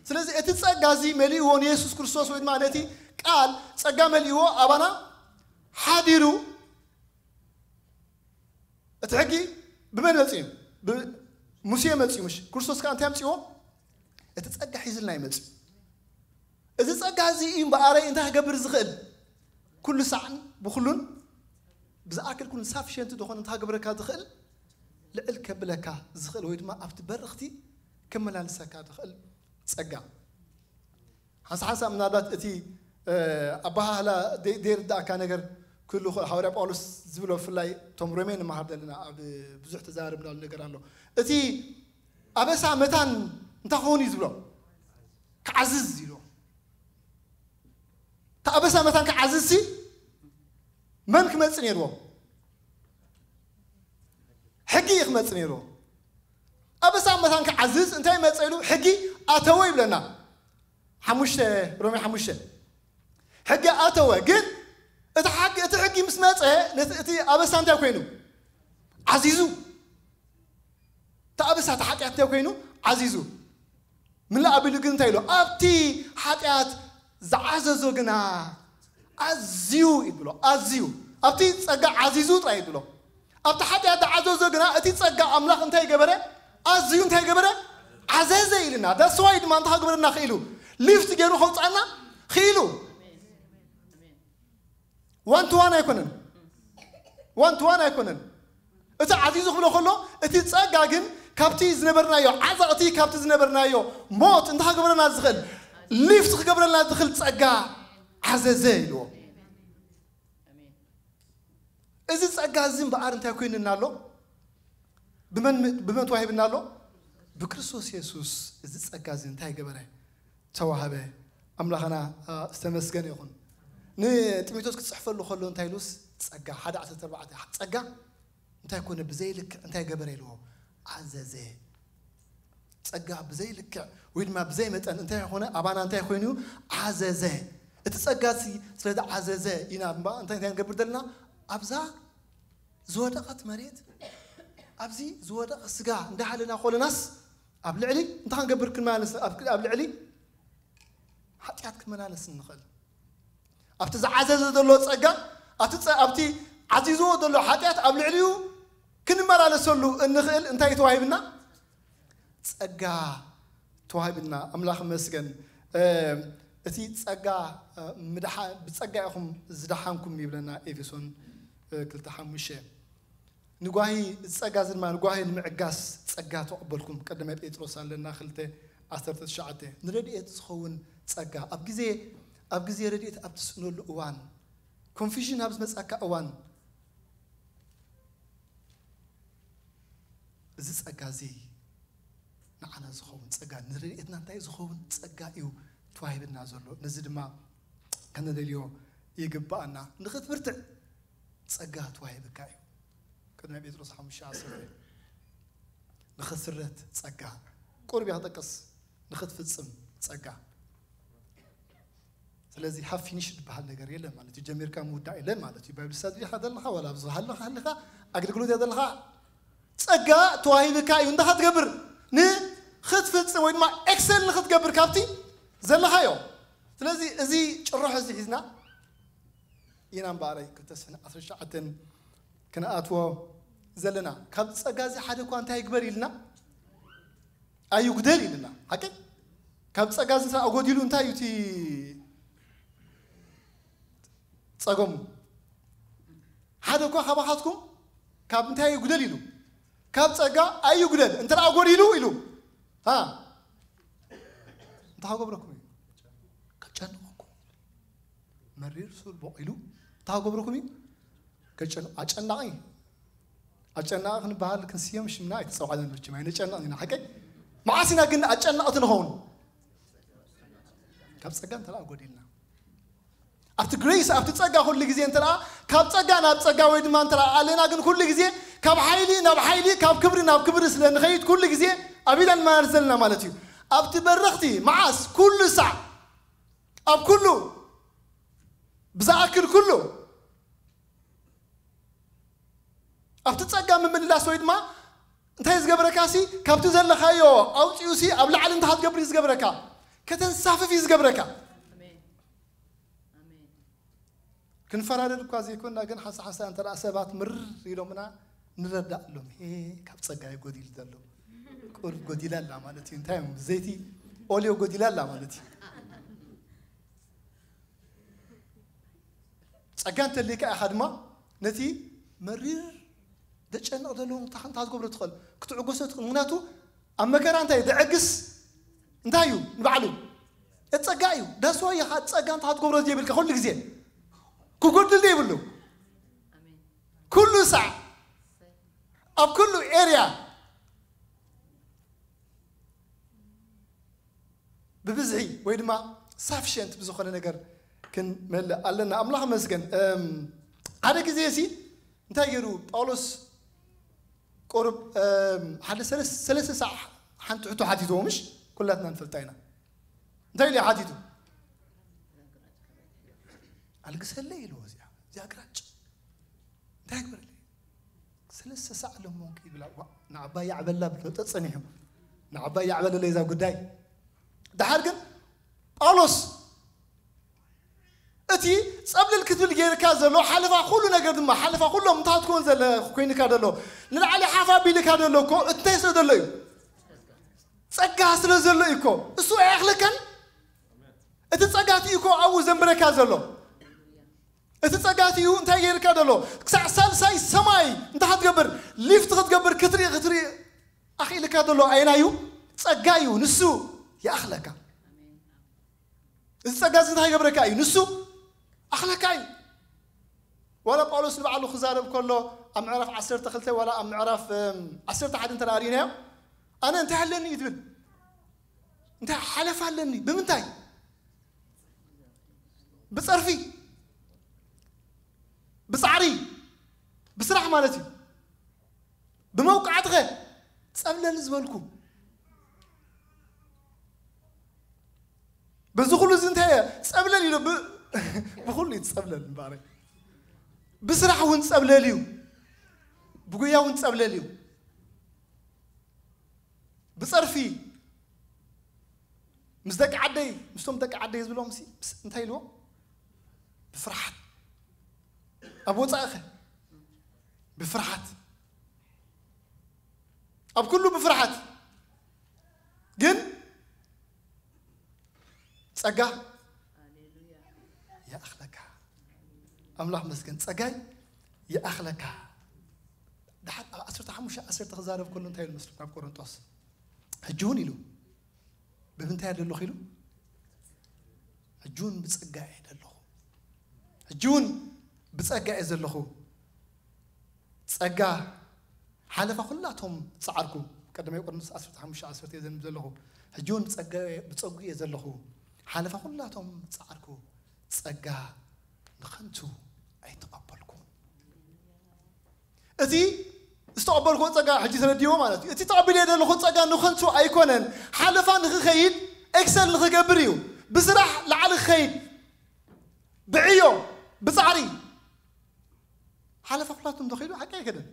ስለዚህ እቲ ጸጋ እዚ መሊዎ ኢየሱስ ክርስቶስ ወይ ማለት ቃል ጸጋ መሊዎ ኣባና ሓዲሩ እቲ ሕጊ ብመን መጽዩ ሙሴ መጽዩ ምሽ ክርስቶስ ከ እንታይ መጽዮ እቲ ጸጋ ሒዝልና ይመጽ እዚ ጸጋ እዚ እምበኣረ እንታይ ገብር ዝኽእል ኩሉ ሰዓን ብኩሉን ብዝኣክል ኩሉ ሳፊሽንት ዝኾነ እንታይ ገብረካ ዝኽእል ልዕል ከብለካ ዝኽእል ወይ ድማ ኣብቲ በርኽቲ ከመላልሰካ ዝኽእል ጸጋ ሓንሳ ምናልባት እቲ ኣባሃላ ደይርዳእካ ነገር ኩሉ ሐዋርያ ጳውሎስ ዝብሎ ፍላይ ቶም ሮሜን ማሃር ዘለና ኣብ ብዙሕ ተዛረብናሉ ነገር ኣሎ እቲ ኣበሳ መታን እንታይ ኾን እዩ ዝብሎ ክዓዝዝ ኢሎ ተኣበሳ መታን ክዓዝዝ ሲ መን ክመጽእ ነይርዎ ሕጊ ክመጽእ ነይርዎ ኣበሳ መታን ክዓዝዝ እንታይ መጽኢሉ ሕጊ ኣተወ ይብለና ሮሜ 5 ሕጊ ኣተወ ግን እቲ ሕጊ ምስ መጸ እቲ ኣበሳ እንታይ ኮይኑ ዓዚዙ ተኣበሳ ተሓጢያት እንታይ ኮይኑ ዓዚዙ ምን ለኣቢሉ ግን እንታይ ኢሎ ኣብቲ ሓጢያት ዝዓዘዞ ግና ኣዝዩ ይብሎ ኣዝዩ ኣብቲ ጸጋ ዓዚዙ ጥራይ ይብሎ ኣብቲ ሓጢያት ዝዓዘዞ ግና እቲ ጸጋ ኣምላኽ እንታይ ገበረ ኣዝዩ እንታይ ገበረ ዓዘዘ ኢልና ዳስዋይ ድማ እንታይ ገበረና ኽኢሉ ሊፍት ገይሩ ኸውፃና ኽኢሉ ዋን ቱ ዋን ኣይኮነን እቲ ዓዚዙ ክብሎ ከሎ እቲ ጸጋ ግን ካብቲ ዝነበርናዮ ዓዛቕቲ ካብቲ ዝነበርናዮ ሞት እንታይ ገበረና ዝኽእል ሊፍት ክገብረልና ዝኽእል ጸጋ ዓዘዘ ኢልዎ እዚ ጸጋ እዚ እምበኣር እንታይ ኮይንና ኣሎ ብመን ተዋሂብና ኣሎ ብክርስቶስ ኢየሱስ እዚ ጸጋ እዚ እንታይ ገበረ ተዋህበ ኣምላኽና ዝተመስገነ ይኹን ንጢሞቴዎስ ክጽሕፈሉ ከሎ እንታይ ኢሉስ ጸጋ 1:14 ጸጋ እንታይ ኮነ ብዘይልክዕ እንታይ ገበረ ኢልዎ ዓዘዘ ጸጋ ብዘይልክዕ ወይ ድማ ብዘይ መጠን እንታይ ኾነ ኣባና እንታይ ኮይኑ ዓዘዘ እቲ ጸጋ ስለዚ ዓዘዘ ኢና እንታይ ንገብር ዘለና ኣብዛ ዝወደቐት መሬት ኣብዚ ዝወደቐ ስጋ እንዳሃለና ኮለናስ ኣብ ልዕሊ እንታይ ክንገብር ክንመላለስ ኣብ ልዕሊ ሓጢያት ክንመላለስ ንኽእል ኣብቲ ዝዓዘዘ ዘሎ ጸጋ ኣብቲ ዓዚዝዎ ዘሎ ሓጢያት ኣብ ልዕሊኡ ክንመላለሰሉ እንኽእል እንታይ ተዋሂብና ጸጋ ተዋሂብና ኣምላኽ መስገን እቲ ጸጋ ብጸጋ ኢኹም ዝደሓንኩም ይብለና ኤፌሶን 2:5 ንጓሂ ጸጋ ድማ ንጓሂ ንምዕጋስ ጸጋ ተቀበልኩም ቀደመ ጴጥሮስ ኣለና 2:19 ንረድኤት ዝኸውን ጸጋ ኣብ ግዜ ረድኤት ኣብ ትስእነሉ እዋን ኮንፊዥን ኣብ ዝመጻካ እዋን እዚ ጸጋ እዚ ንዓና ዝኸውን ጸጋ ንረድኤትና እንታይ ዝኸውን ጸጋ እዩ ተዋሂብና ዘሎ ነዚ ድማ ከነደልዮ ይግባአና ንኽትብርትዕ ጸጋ ተዋሂብካ እዩ ቀደመ ጴጥሮስ 5:10 ንኽትስረት ጸጋ ቁርብ ይጠቅስ ንኽትፍጽም ጸጋ ስለዚህ ሃፍ ፊኒሽ በሃል ነገር የለም ማለት ጀመርካ ሙዳይ የለም ማለት ባይብል ስተዲ ሀደልካ ወላ ብዙ ሀልካ አገልግሎት ያደልካ ጸጋ ተዋሂብካ ይንዳ ሀትገብር ንኽትፍጽም ወይ ድማ ኤክሰል ንኽትገብር ካብቲ ዘለኻዮ ስለዚህ እዚ ጭራሕ እዚ ሒዝና ኢና እምበኣረይ 2019 ክነኣትዎ ዘለና ካብ ጸጋ እዚ ሓደ እኳ እንታይ ይግበር ኢልና ኣይጉደል ኢልና ሓቂ ካብ ጸጋ እዚ ኣጎዲሉ እንታይ እዩ እቲ ጸገሙ ሓደ እኳ ካባኻትኩም ካብ እንታይ ይጉደል ኢሉ ካብ ጸጋ ኣይጉደል እንተራ ኣጎዲሉ ኢሉ እንታይ ገብረኩም እዩ ከጨንቁኩም መሪር ሱል በቂሉ እንታይ ገብረኩም እዩ ከጨንቁ ኣጨናቂ ኣጨናቂ ክንበሃል ክንስዮም ሽምና ኣይተፀዋዕለን ብቻ ማይ ነጨናቕ ኢና ሓቂ መዓሲና ግን ኣጨናቕቲ ንኸውን ካብ ጸጋ እንተራ ኣጎዲልና ኣብቲ ግሬስ ኣብቲ ጸጋ ኩሉ ግዜ እንተራ ካብ ጸጋ ናብ ጸጋ ወይ ድማ እንተራ ኣለና ግን ኩሉ ግዜ ካብ ሓይሊ ናብ ሓይሊ ካብ ክብሪ ናብ ክብሪ ስለ ንኸይድ ኩሉ ግዜ ኣቢላን ማለት ዘለና ማለት እዩ ኣብቲ በረኽቲ መዓስ ኩሉ ሳዕ ኣብ ኩሉ ብዛኣክል ኩሉ ኣብቲ ጸጋ ምምልላስ ወይ ድማ እንታይ ዝገብረካሲ ካብቲ ዘለኻዮ ኣውፂኡሲ ኣብ ላዕሊ እንታይ ትገብሪ ዝገብረካ ከተንሳፍፊ ዝገብረካ ክንፈራረድ እኳ ዘይኮንና ግን ሓንሳ እንተራ ሰባት ምርር ኢሎምና ንረዳእ ኣሎም ካብ ጸጋ ይጎዲል ዘሎ ቁርብ ጎዲላ ኣላ ማለት እዩ እንታይ ዘይቲ ኦልዮ ጎዲላ ኣላ ማለት እዩ ጸጋ እንተለይካ ኢኻ ድማ ነቲ መሪር ደጨንቕ ዘሎ እንታይ ትገብሮ ትኽእል ክትዕጎሶ ትኽእል ምክንያቱ ኣብ መከራ እንታይ ደዕግስ እንታይ እዩ ንባዕሉ እጸጋ እዩ ዳስዋ ኢኻ ጸጋ እንታይ ትገብሮ ዘይብልካ ኩሉ ግዜ كقول لي بلو كل ساعة أو كل area ببزعي ويدما sufficient بزخنا نجار كن مل علنا أملاح مسكن هذا كذي أنت يجرو أولوس قرب حد ثلاث ساعة حنتو حديثه مش كلاتنا نفلتينا أنت اللي حديثه القسل لي له زي أقرأش ده أكبر لي ثلاث ساعة لهم ممكن بلا نعبا يعبل لا بلو تصنيهم نعبا يعبل اللي إذا قداي ده حرقن أولوس أتي قبل الكتب اللي جاي كذا لو حلفا كله نقدر ما حلفا كله متعود تكون زي كوين كذا لو نلعلي حافا بيلي كذا لو كو التيس هذا لو سجّاس لو زلوا يكو السوء أخلكن أتسجّاتي يكو أو زمبرة كذا لو أتسجّاتي يو أنت غير كذا لو سال ساي سماي أنت هتجبر ليفت هتجبر كتري أخي لك هذا لو أين أيو سجّايو نسو يا أخلك أتسجّات أنت هتجبر كاي نسو أخلك كاي ولا بقولوس نبعلو خزارب كله أم عرف عصير تخلته ولا أم عرف عصير تحد أنت رارينه أنا أنت حلني يتبل أنت حلف حلني بمنتاي بصرفي بسعري بسرعة مالتي بموقعات غير تسألنا نزبالكم بزخلو زنتها تسألنا لي بخلي تسألنا مبارك بسرعة ونتسألنا ليو بقويا ونتسألنا ليو بصرفي مصدق عدي مستوم دق عدي يزبلهم سي انتهي له بفرحة أبو صاخه بفرحة أب كله بفرحة جن صقا يا أخلك أملاح مسكن صقاي يا أخلك ده أسرت حموش أسرت خزارف كله انتهي المسلم أب كورنتوس هجوني له ببنتهي له خيلو هجون بصقا له هجون بصقا يزلخو صقا حلفا كلاتهم صعركم قدم يقول نص 15 يزن زلخو هجون بصقا يزلخو حلفا كلاتهم صعركم صقا نخنتو اي تقبلكم اتي استقبلكم صقا حجي ترديو معناتي اتي تقبل يدلخو صقا نخنتو ايكونن حلفا نخيد اكسل نخغبريو بسرح لعل خيد بعيو بصعري حلف أخلاتهم دخيلوا حكاية كده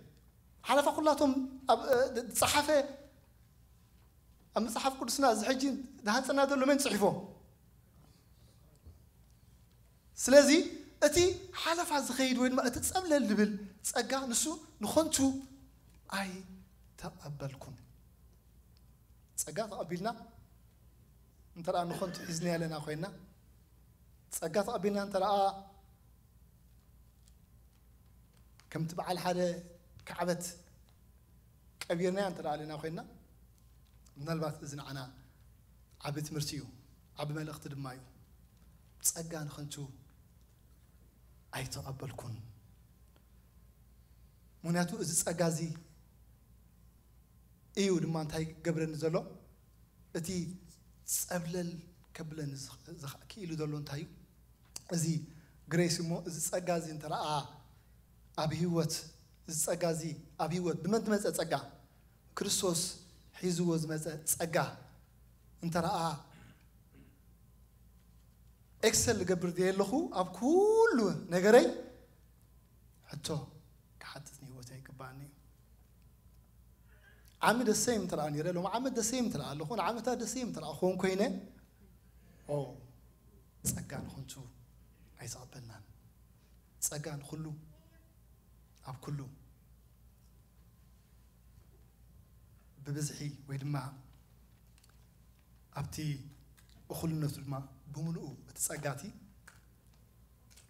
حلف أخلاتهم صحافة أما صحاف قدسنا زحجين دهان سنة دولو من صحفوه سلازي أتي حلف عزخيد وين ما أتتسأل اللبل تسأقع نسو نخنتو أي تقبلكم تسأقع تقبلنا انت رأى نخنتو حزني لنا أخوينا تسأقع تقبلنا انت رأى كم تبع الحالة كعبت كبيرنا انت رأى لنا أخوينا من البعث إذن عنا عبت مرتيو عب ملك تدمايو تسأقع نخنتو أي تقبلكم مناتو إذا تسأقازي إيو دمان تاي قبرن زلو أتي تسأبلل كبلن كيلو دلون تايو إذي غريسي مو إذا تسأقازي انت رأى أبيوت إذا تسأقازي أبيوت بمن تمز تسأقا كريستوس حيزو زمز تسأقا انت رأى إكسل قبر ديالخو أب كل نجاري حتى كحدثني وتاي كباني عمد السيم ترى أني رلو عمد السيم ترى الله خون عمد هذا السيم ترى أخون كوينه أو سجان خنتو عايز أقبلنا سجان خلو أب كله ببزحي ويدمع أبتي أخلو نفس ما بملؤ بتسأقاتي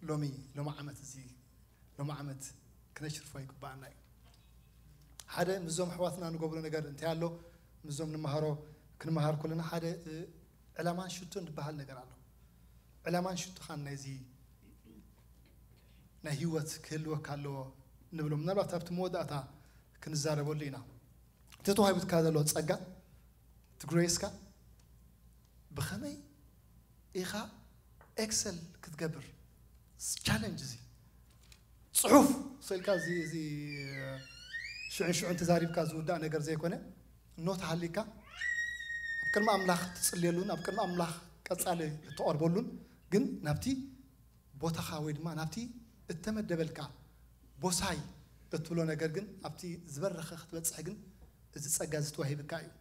لوما عمت زي لوما عمت كنشر فايك بعناي هذا مزوم حواتنا نقبل نقدر انت هالو مزوم نمهارو كنمهار كلنا هذا علمان شتون بحال نقدر على علمان شتو خان زي نهيوت كل وكالو نبلو من الوقت تبت موداتا كنزارب ولينا تتو هاي بتكاد لو تسأقا تجريسكا بخمي إيخا إكسل كتقبر challenge زي صحوف سيلكا زي شو أنت زاريب كازو دا نجار زي كونه نوت حاليكا أبكر ما أملاخ تسليلون أبكر ما أملاخ كتسالي تقربولون جن نبتي بوتا خاويد ما نبتي التمد دبلكا بوساي تطلو نجار جن أبتي زبر خخت بتسحجن إذا تسجاز توهي بكايو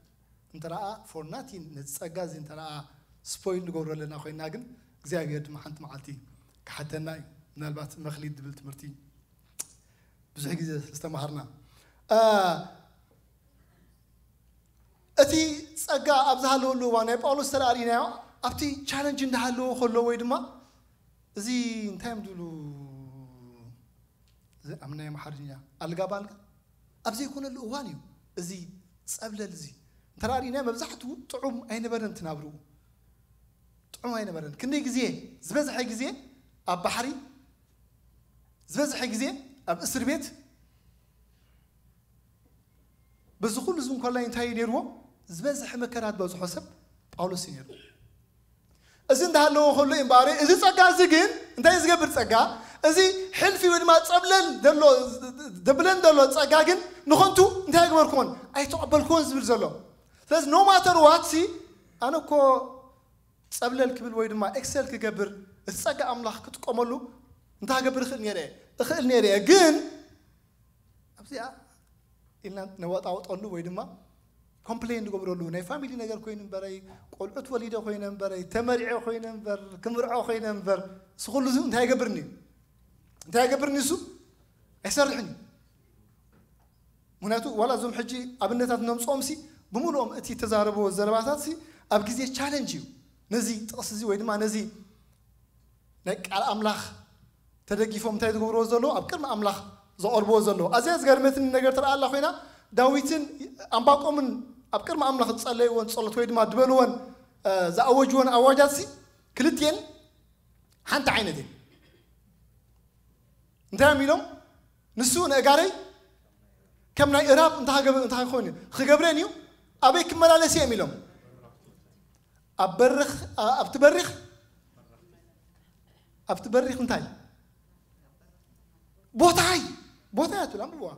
أنت رأى فورناتين نتسجاز أنت رأى سبوين نقول لنا أخوي ناجن زي أجد ما حنت معلتي كحتى ناي من البات مخليد دبلت مرتي بزحق زي استمهرنا أتي سجى أبزهلو لو وانا بقولو سرارينا أبتي challenge إندهلو خلو ويدما زي نتايم دولو زي أمنا محرجينيا الجبال أبزي يكون الأوانيو زي سأبل زي ترارينا مبزحتو طعم أين بدن تنابرو طعم أين بدن كني جزيه زبز حي جزيه أب بحري زبز حي جزيه أب إسر بيت بس كل زون كلا ينتهي نيرو زبز حمكرات بس حسب أولو سينيرو إذن ده لو خلوا إمباري إذا سجى زين أنت إذا جبر سجى إذا حلفي وين ما تقبلن دلو دبلن دلو سجى جن نخنتو أنت هيكبر كون أي تقبل كون زبر زلوا لازم no matter what سي أنا كو تقبل الكبل وين ما إكسل كجبر السجى أملاخ كتقملو أنت هجبر خل نيرة جن أبزيا إلا نوات أوت أنو ويدما complain قبرولو ناي family نجار كوين براي قلت وليده كوين براي تمرع كوين بر كمرع كوين بر سخلو زين انت هاي قبرني سو يسرحني مناتو ولا زوم حجي أبنتات نوم صومسي بمولهم أتي تزاربوا الزرباتات سي أبجزي challenge نزي تقصزي ويدما نزي نك على أملاخ تدقي فم تايد قبرو زلو أبكر ما أملاخ زقربو زلو أزاز قرمتن نجار ترى الله خوينا داويتن أمباقوا من أبكر ما أملاخ تصلي ونصلت ويد ما دبلون زأوجون أواجاتي كلتين حنت عيندين انت عميلهم نسون أجاري كم ناي إراب انت هاخوني خجبرينيو أبيك ملالسي عميلهم أبتبرخ انتاي بوتاي تلام بوا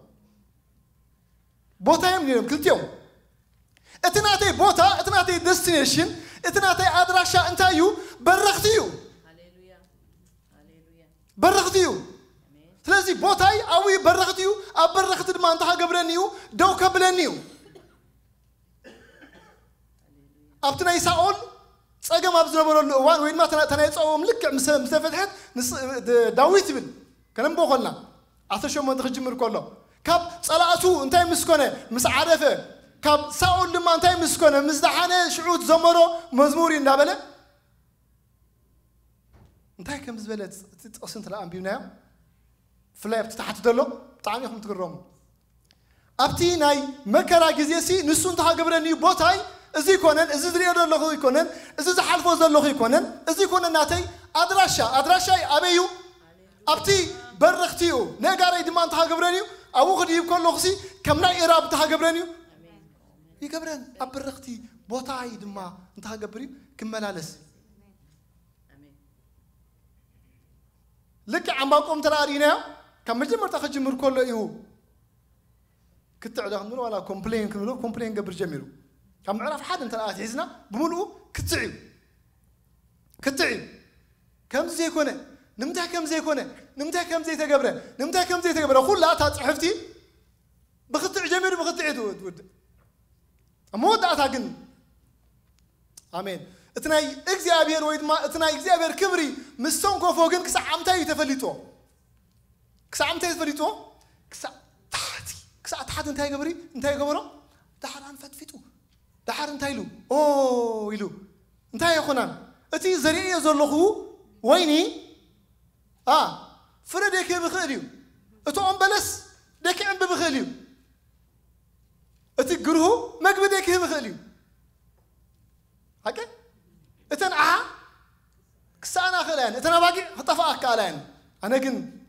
بوتا يمنيهم كل يوم اتناتي بوتا اتناتي ديستنيشن اتناتي ادراشا انتايو برختيو
هاليلويا
برختيو ስለዚህ ቦታይ አዊ በረختيو አበረخت ድማ አንተ ሀገብረኒዩ ደው ከብለኒዩ አብትናይ ሳኦል ጸገም አብዝነበረሉ እዋን ወይማ ተናይጻውም ልክ ምስተፈትሐት ዳዊት ብል ከነም ቦኸልና አተሸሞ ተخجምር ኮሎ ካብ ጸላአቱ እንታይ ምስኮነ ምስ ዓረፈ ካብ ሳኦል ድማ እንታይ ምስኮነ ምስ ዳሓነ ሽዑት ዘመሮ መዝሙር እንዳበለ እንታይ ከም ዝበለ ጥቅስን ተላ አንቢብናዮ ፍላይ ተታሕት ደሎ ጣዕሚኩም ትግረሙ ኣብቲ ናይ መከራ ጊዜሲ ንሱ እንታይ ገብረኒዩ ቦታይ እዚ ኮነን እዚ ዝሪኦ ዘለኹ ይኮነን እዚ ዝሓልፎ ዘለኹ ይኮነን እዚ ኮነን ናተይ ኣድራሻይ ኣበዩ ኣብቲ በረኽቲኡ ነጋረይ ድማ እንታይ ገብረኒዩ ኣብኡ ክድይብ ከለኹሲ ከም ናይ ኢራብ እንታይ ገብረኒዩ ይገብረን ኣብ በረኽቲ ቦታይ ድማ እንታይ ገብር እዩ ክመላለስ ልክ ዓምባቆም ተራሪናዮ كم مجمر تخرج من كله إيو كتعود خمسون ولا كومبلين قبل جميلو كم عرف حد أنت الآن عزنا بملو كتعب كم زي كونه نمتى كم زي كونه نمتى كم زي تجبره نمتى كم زي تجبره خل لا تحفتي بختع جميل بختع ود مو ده تاجن آمين اتناي إجزابير ويد ما اتناي إجزابير كبري مستون كوفوجن كسر عمتاي تفليتو كسر عمتاي تفليتو كسر تحت انتاي قبري انتاي قبره دحر عن فتفتو دحر انتاي له أوه يلو انتاي يا خنان أتي زريعة زلخو ويني فرد يك بخيريو أتو عم بلس ديك عم بخيريو أتي جرهو ما قبل ديك بخيريو هكذا أتن كسانا خلان أتنا باقي هطفاك كالان أنا جن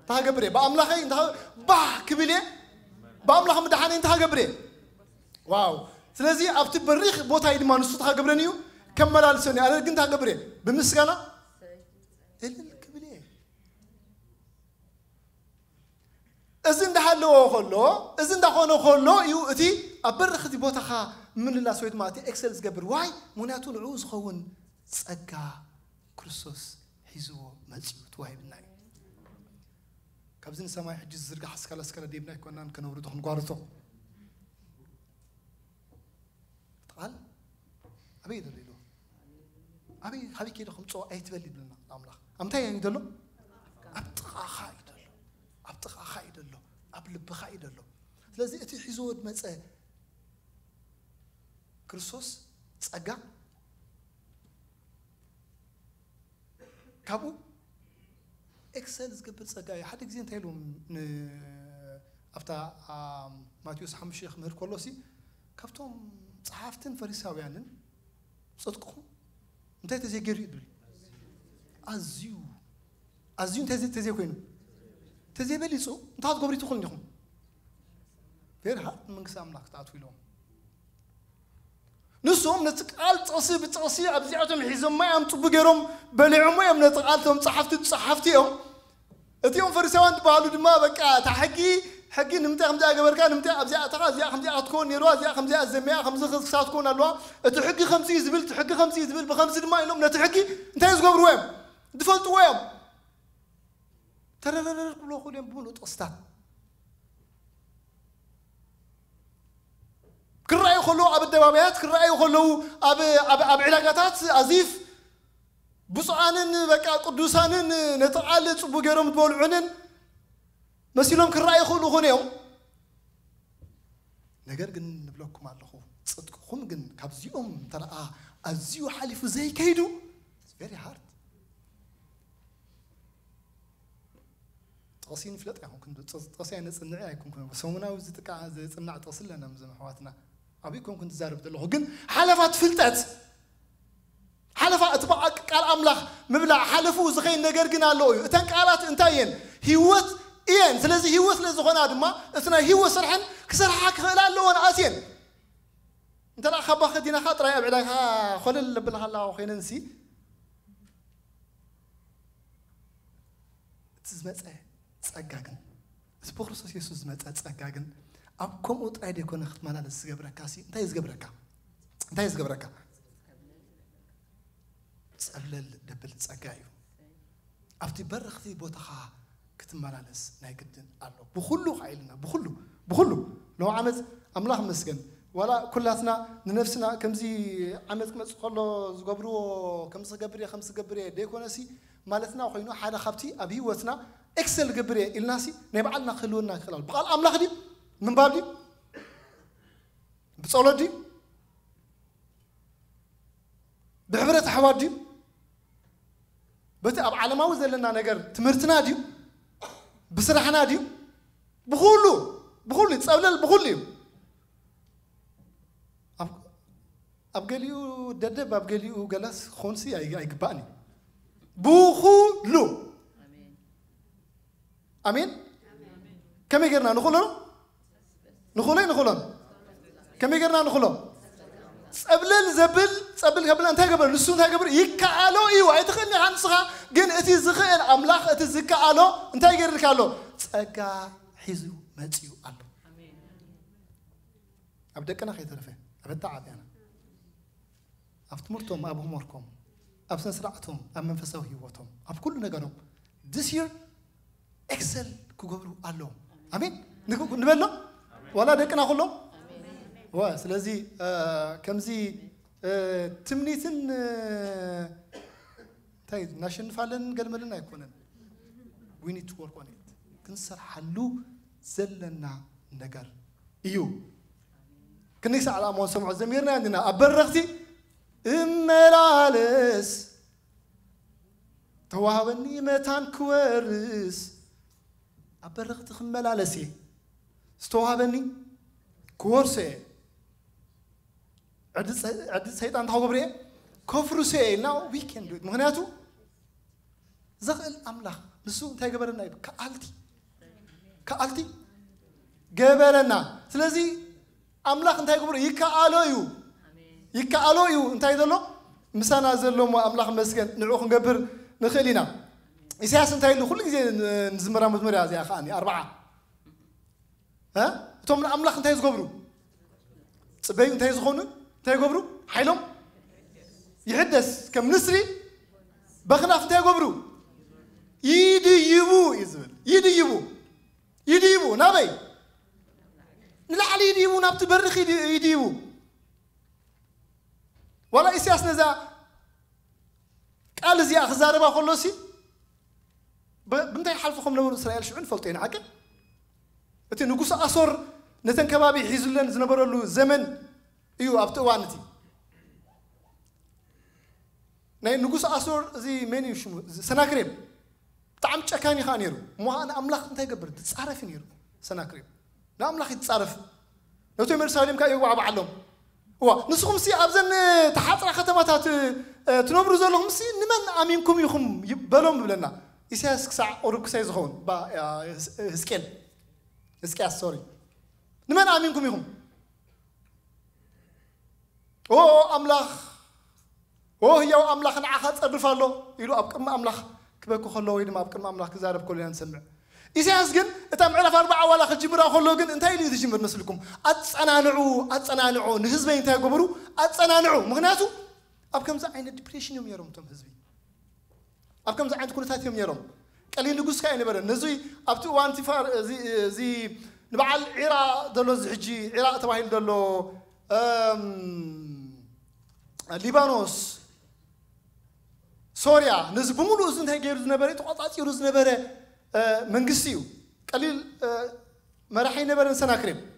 تها قبري بأملاخي انتها كبيلة بأملاخ مدحاني انتها قبري واو سلازي أبتي بريخ بوتايد ما نسوت تها قبرنيو كمل على سوني أنا جن تها قبري بمسكنا الكبيلة إذن ده حلو خلو إذن ده خلو يو أتي أبرخدي بوتاخا من الله سويت ماتي إكسلز قبر واي مناتو العوز خون سأجا كريستوس حيزو مزيوت واي بالناي كابزين سماي حجز زرقة حسكالا سكالا ديبنا كنا كنوردو خنقارتو تعال أبي دليلو أبي كده خمسة أي تبلي لنا أملاخ أمتى يعني دلو أبتقى خايد له أبلب خايد له لازم أتي حيزود مسألة كريستوس تسأجا كابو إكسلز قبل تسأجا حد يجزين تيلهم أفتح ماتيوس حمشيخ مهر كولوسي كفتهم صحافتن فريساويانن صدقهم انتي تزي جري دول أزيو تزي كوينو تزي بليسو انت هاد قبري تخل نخم فيرها من قسام لك تعطوي نسوم نتقال تصي أبزعتهم حيزهم ما يم تبقرهم بلعهم ما يم نتقالتهم صحفتيهم أتيهم فرسوان تبالو دما بقى حقي نمتى خمسة قبرك نمتى أبزع تقال زيا خمسة تكون يروى زيا خمسة الزمية خمسة خمسة تكون الوا تحقي 50 زبل تحقي 50 زبل ب5 دما يلوم نتحقي انت يزقبر وين دفلت وين ترى لا كله خليهم بقولوا تقصتان كل رأي خلوا أب الدوامات كل رأي خلوا أب علاقات عزيف بصعانن بقى قدوسانن نتعالج بجرم تبولعنن مسيلهم كل رأي خلوا خنيهم نجر جن نبلغكم على الله صدقكم جن كابزيهم ترى أزيو حلف زي كيدو it's very hard تصين فلت يعني كنت تصين نصنع يكون بسومنا وزتك صنع تصل لنا مزم حواتنا أبيكم كنت زارب دلله جن حلفات فلتت حلفات بقى قال أملاخ مبلع حلفوا زخين نجر جنا لوي تنقالات انتين هيوت إين سلزي هيوت لزخنا دما اثنا هيوت سرحن كسر حق خلال لون آسين انت لا خبا خدينا خاطر يا بعدك خل اللي الله وخينا نسي تزمت تسقاقن اسبو خريستوس يسوع زمت تسقاقن أبكم أطرد يكون ختمنا للسجبرة كاسي أنت يزجبرك تسأل الدبل تسقايو أبتي برختي بوتخا كتمالالس نايقدن الله بخلو خايلنا بخلو لو عمت أملاح مسكن ولا كلاتنا نفسنا كمزي عمت مسخلو زقبرو كمس قبري خمس قبري ديكونسي مالتنا وخينو حدا خبتي أبي وتنا إكسل قبري الناسي نبعلنا خلونا خلال بقال أملاح دي من باب دي بتصولد دي بحبرة حوار دي بس أب على ما وزن لنا نجار تمرتنا دي بسرحنا دي بخولي تسألنا بخولي أبقليو ددب أبقليو جلس خونسي أي قباني بخولو أمين كم يقرنا نخلون كم يقرنا نخلون سأبلل زبل قبل أنت قبل نسون قبل يكالو إيوه يتخلني عن صغا جن أتي زخيل أملاخ أتي زكالو أنت يقرر كالو تأجا حزو ماتيو الله أبدأ كنا خير ترفيه أبدأ عادي أنا أفتمرتهم أبو مركم أبسن سرعتهم أب منفسه هيوتهم أب كل نجارهم this year excel كوجبرو الله أمين نبلو ولا دكنا خلهم وسلازي كمزي تمنيتن تايد ناشن فعلن قلملنا يكونن we need to work on it كنسر حلو زلنا نجار إيو كنيسة على ما سمع زميرنا عندنا أبرختي إملالس توهبني متان كوارس أبرختي خملالسي استوهبني كورسي عدد سيطان تحو قبري كفرو سي now we can do it مغنياتو زغل أملاح نسو انتهي قبرنا كألتي قبرنا سلازي أملاح انتهي قبري يكالو يو انتهي دلو مسانا زلو أملاح مسكن نعوخ نقبر نخلينا إسياس انتهي له كل جزي نزمرا مزمرا زي أخاني 4 ها توم أملاح انتهي قبرو صبي انتهي زخونو انتهي قبرو حيلهم يحدث كم نسري بخناف انتهي قبرو يديبو يزبل يديبو نابي نلعلي يديبو نابت برخ يديبو ولا إسياس نزا قال زي أخزاربا خلوسي بنتي حلفكم لو إسرائيل شعون فلتين عقل أنت نقص أصور نتن كبابي حيزلن زنبرلو زمن إيو أبتوانتي نقص أصور زي مني شو سناكريب طعم شكاني خانيرو مو أنا أملاخ أنت يقبر تتصرف نيرو سناكريب لا أملاخ يتصرف لو تمر سالم كأيو وعب علم هو نسخم سي أبزن تحاطر ختمات تنبرز لهم سي نمن أمينكم يخم بلوم بلنا إساس كسع أوروك سيزخون با سكيل سوري نمن أمينكم يخم أملاخ هي أملاخ نعخذ أدفعله يلو أبكر أملاخ كبكو خلوه يدم أبكر أملاخ كزارب كل ينسمع إساس جن أتم عرف 4 ولا خجبرا خلوه جن أنت اللي تجمر نسلكم أتصنعوا نهزبي أنت جبرو أتصنعوا مغناتو أبكم زعين الدبريشن يوم يروم تم هزبي أبكم زعين كل ثلاث يوم يروم قال لي نقص كائن برا نزوي أبتو وانتي فار زي نبعل عراق دلو زحجي عراق تواهيل دلو ليبانوس سوريا نزبمو لوزن هاي جيرز نبرة تقاطعتي روز نبرة منقسيو قليل مرحي نبرة سناكريم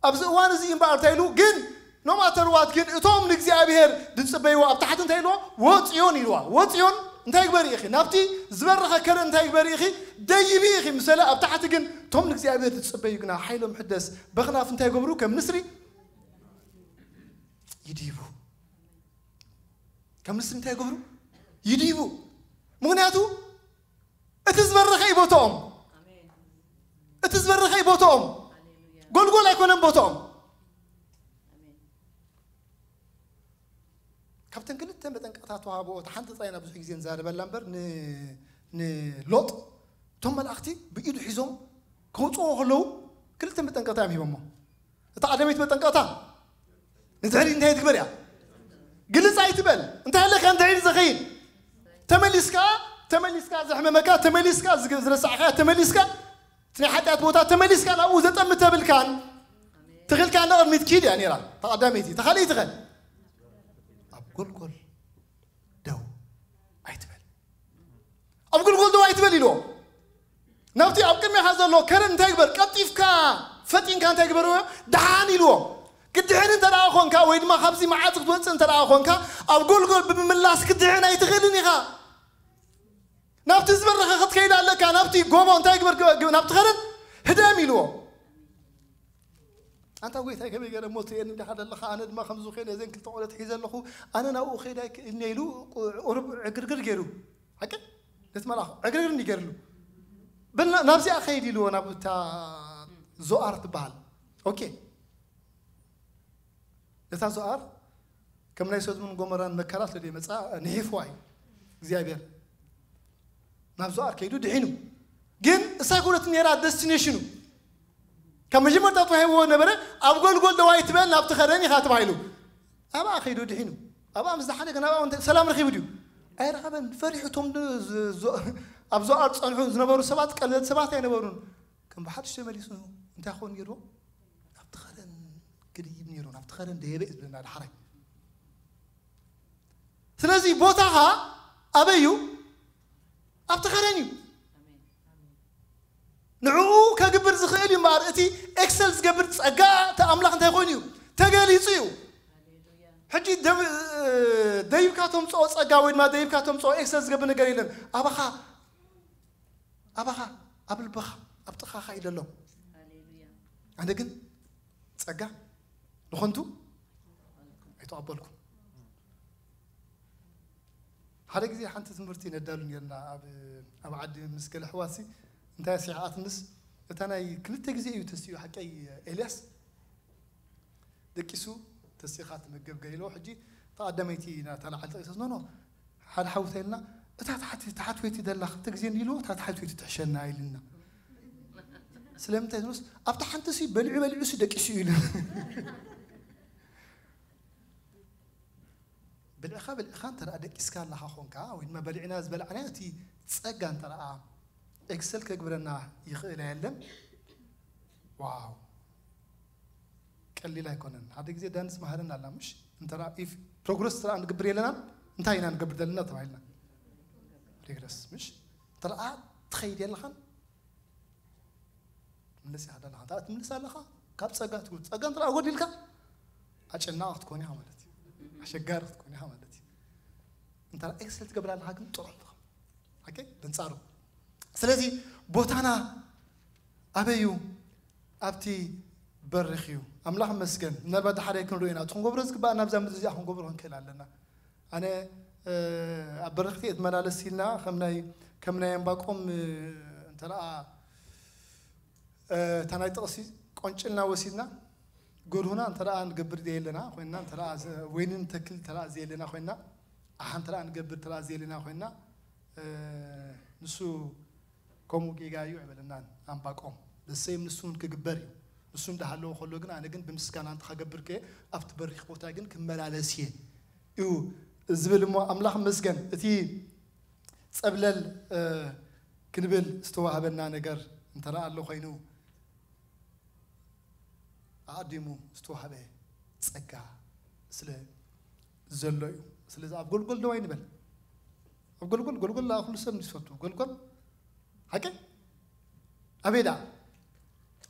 أبزوان زين بارتايلو جن نوما تروات جن إتوم نجزي أبيهر دتسبيوا أبتحت انتايلو واتيون انتاي كبر يا أخي نبتي زبرخة كر انتاي كبر يا أخي دايبي يا أخي مثلا أبتحت جن توم نجزي أبيهر دتسبيوا جنا حيلو محدث بغنا فنتاي كبرو كم نسري يديبو كم نسري انتاي كبرو يديبو مغنياتو اتزبرخة يبوتهم اتزبرخة يبوتهم قول يكونن بوتهم كابتن قلت متنقطات وهابو تحنت طينا بزح غزين زارب اللامبر ن لوط ثم الاختي بايدو حيزوم كوصو خلو قلت متنقطا ميبمو تقدميت متنقطا نزعلي انت تكبر يا قلت اي تبل انت هلك انت عيد زخين تملسكا تمليسكا زحمة مكان تمليسكا زرسعها تمليسكا تني حتى بوتا تمليسكا لا وزتم تبلكان تغل كان نقر متكيد يعني را تقدميتي تخلي تغل أقول دو أيتبل أقول دو أيتبل له نبتي أبكر من هذا الله كرن تكبر كتيف كا فتين كان تكبروا دعاني له كدحين ترى أخونك وين ما خبزي ما عاتق توصل ترى أخونك أقول بملاس كدحين أيتغلني خا نبتي زبر خد كيدا لك نبتي قوم تكبر نبتي خرن هدامي له أنت ويت هيك بيجي موتي إني لحد الله أنا ما خمسة خير زين كنت أقول تحيز الله أنا ناو خير هيك إني له قرب عقرقر جرو هكذا نسمع له عقرقر نجرلو بنا نفسي أخيدي له أنا بتا زوار تبال أوكي نتا زوار كم نيسود من قمران مكرات لدي مسا نهيفواي زيابير ناب زوار كيدو دحينو جن ساكولة نيرا ديستنيشنو كم جمر تطوعه هو نبرة أقول دواء يتبان ناب تخرني خاتم عيلو أبا أخيدو دحينو أبا مزدحني كنا أبا سلام رخي بديو أي رقبا فرحتهم أبزو أرض صنعون زنبورو سبات قلبت سبات يعني نبورون كم بحد شمالي سنو أنت أخون يرو أبتخرن قريب نيرون أبتخرن ديبئ بنا الحرك سلازي بوتاها أبيو أبتخرنيو نعو كقبر زخيلي مارتي إكسلز قبر تسقى تأملاق أنت أخونيو تقالي يصيو حجي دايب كاتهم صوت أجاوين ما دايب كاتهم صوت إكسس قبل نقريلن أبخا أبل بخا أبتخا خير الله عندك أجا نخنتو أيتو أبلكم هذا كذي حنت تمرتين الدالون يلنا أب عد مسكال حواسي أنت ساعات نص أنا كل تجزي يتسيو حكي إلياس دكيسو تسيخات مجب قيلو حجي تقدميتي تلا على القصص نو حد حوثيلنا تحت ويتي دلخ تجزين يلو تحت ويتي تحشلنا عيلنا سلمت نص أفتح أنتسي بلعو سدك يسيل بالأخان ترى أدك إسكان لها خونكا وين ما بلعنا زبلعنا تي تسجن ترى إكسل كجبرنا يخيل علم واو اللي لا يكونن هذا جزء دانس مهارنا لا مش انت رأي إف بروجرس ترى عند قبر يلنا انتهينا عند قبر دلنا تبعنا ريجرس مش ترى تخيل يلا خان من لسه هذا لا هذا من لسه لا خا كاب سجات تقول سجان ترى أقول لك عشان ناخذ تكوني عملتي عشان جار تكوني عملتي انت رأي إكسل تقبل على حاجة طعم اوكي بنصارو سلازي بوتانا أبيو أبتي برخيو أملاح مسكن نبى حريك نروينا تون قبرز كبا نبزا مدزي أخون قبرهن كلا لنا أنا برختي إدمان على السيلنا كمنا ينباقهم أنت لا تناي تقصي قنشلنا وسيلنا قول هنا أنت لا نقبر دي لنا خوينا أنت لا وين نتكل تلا زي لنا خوينا أحن تلا نقبر تلا زي لنا خوينا نسو كومو جيجايو عملنا أم باقهم السيم نسون كجبري نسون ده حلو خلوا جنا أنا جن بمسكان عند خا جبركه أفت بريخ بوتا جن كمل على سيه يو زبل مو أملاح مسكن تي قبل كنبل استوى هبنا نجر أنت رأى الله خينو عاديمو استوى هبه سكا زلوا سلا أقول دوين بل أقول لا أقول سام نسوتو أقول هكذا أبدا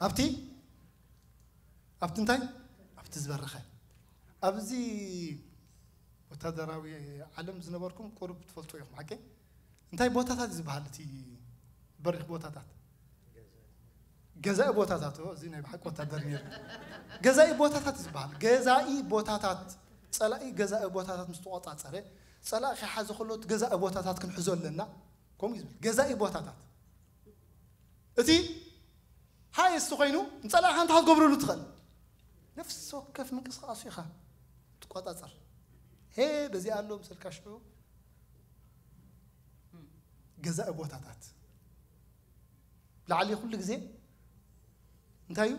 أبتي أبتنتاي أبتزبرخه أبزي وتدراوي علم زنبركم قرب تفلتوا يوم حكي انتاي بوتاتات زبالتي بريخ بوتاتات جزاء بوتاتات زين بحق وتدرير جزاء بوتاتات زبال جزاء بوتاتات صلاي جزاء بوتاتات مستوطات صره صلا خي حاز خلوت جزاء بوتاتات كنحزول لنا كوم يزبل جزاء بوتاتات اتي هاي السخينو نصلا حنت هتقبروا له تخل نفس كيف منقص يخا تقاطصر هي بزي قالو مسلكاشو جزاء بوتاتات لعلي كل غزي انتايو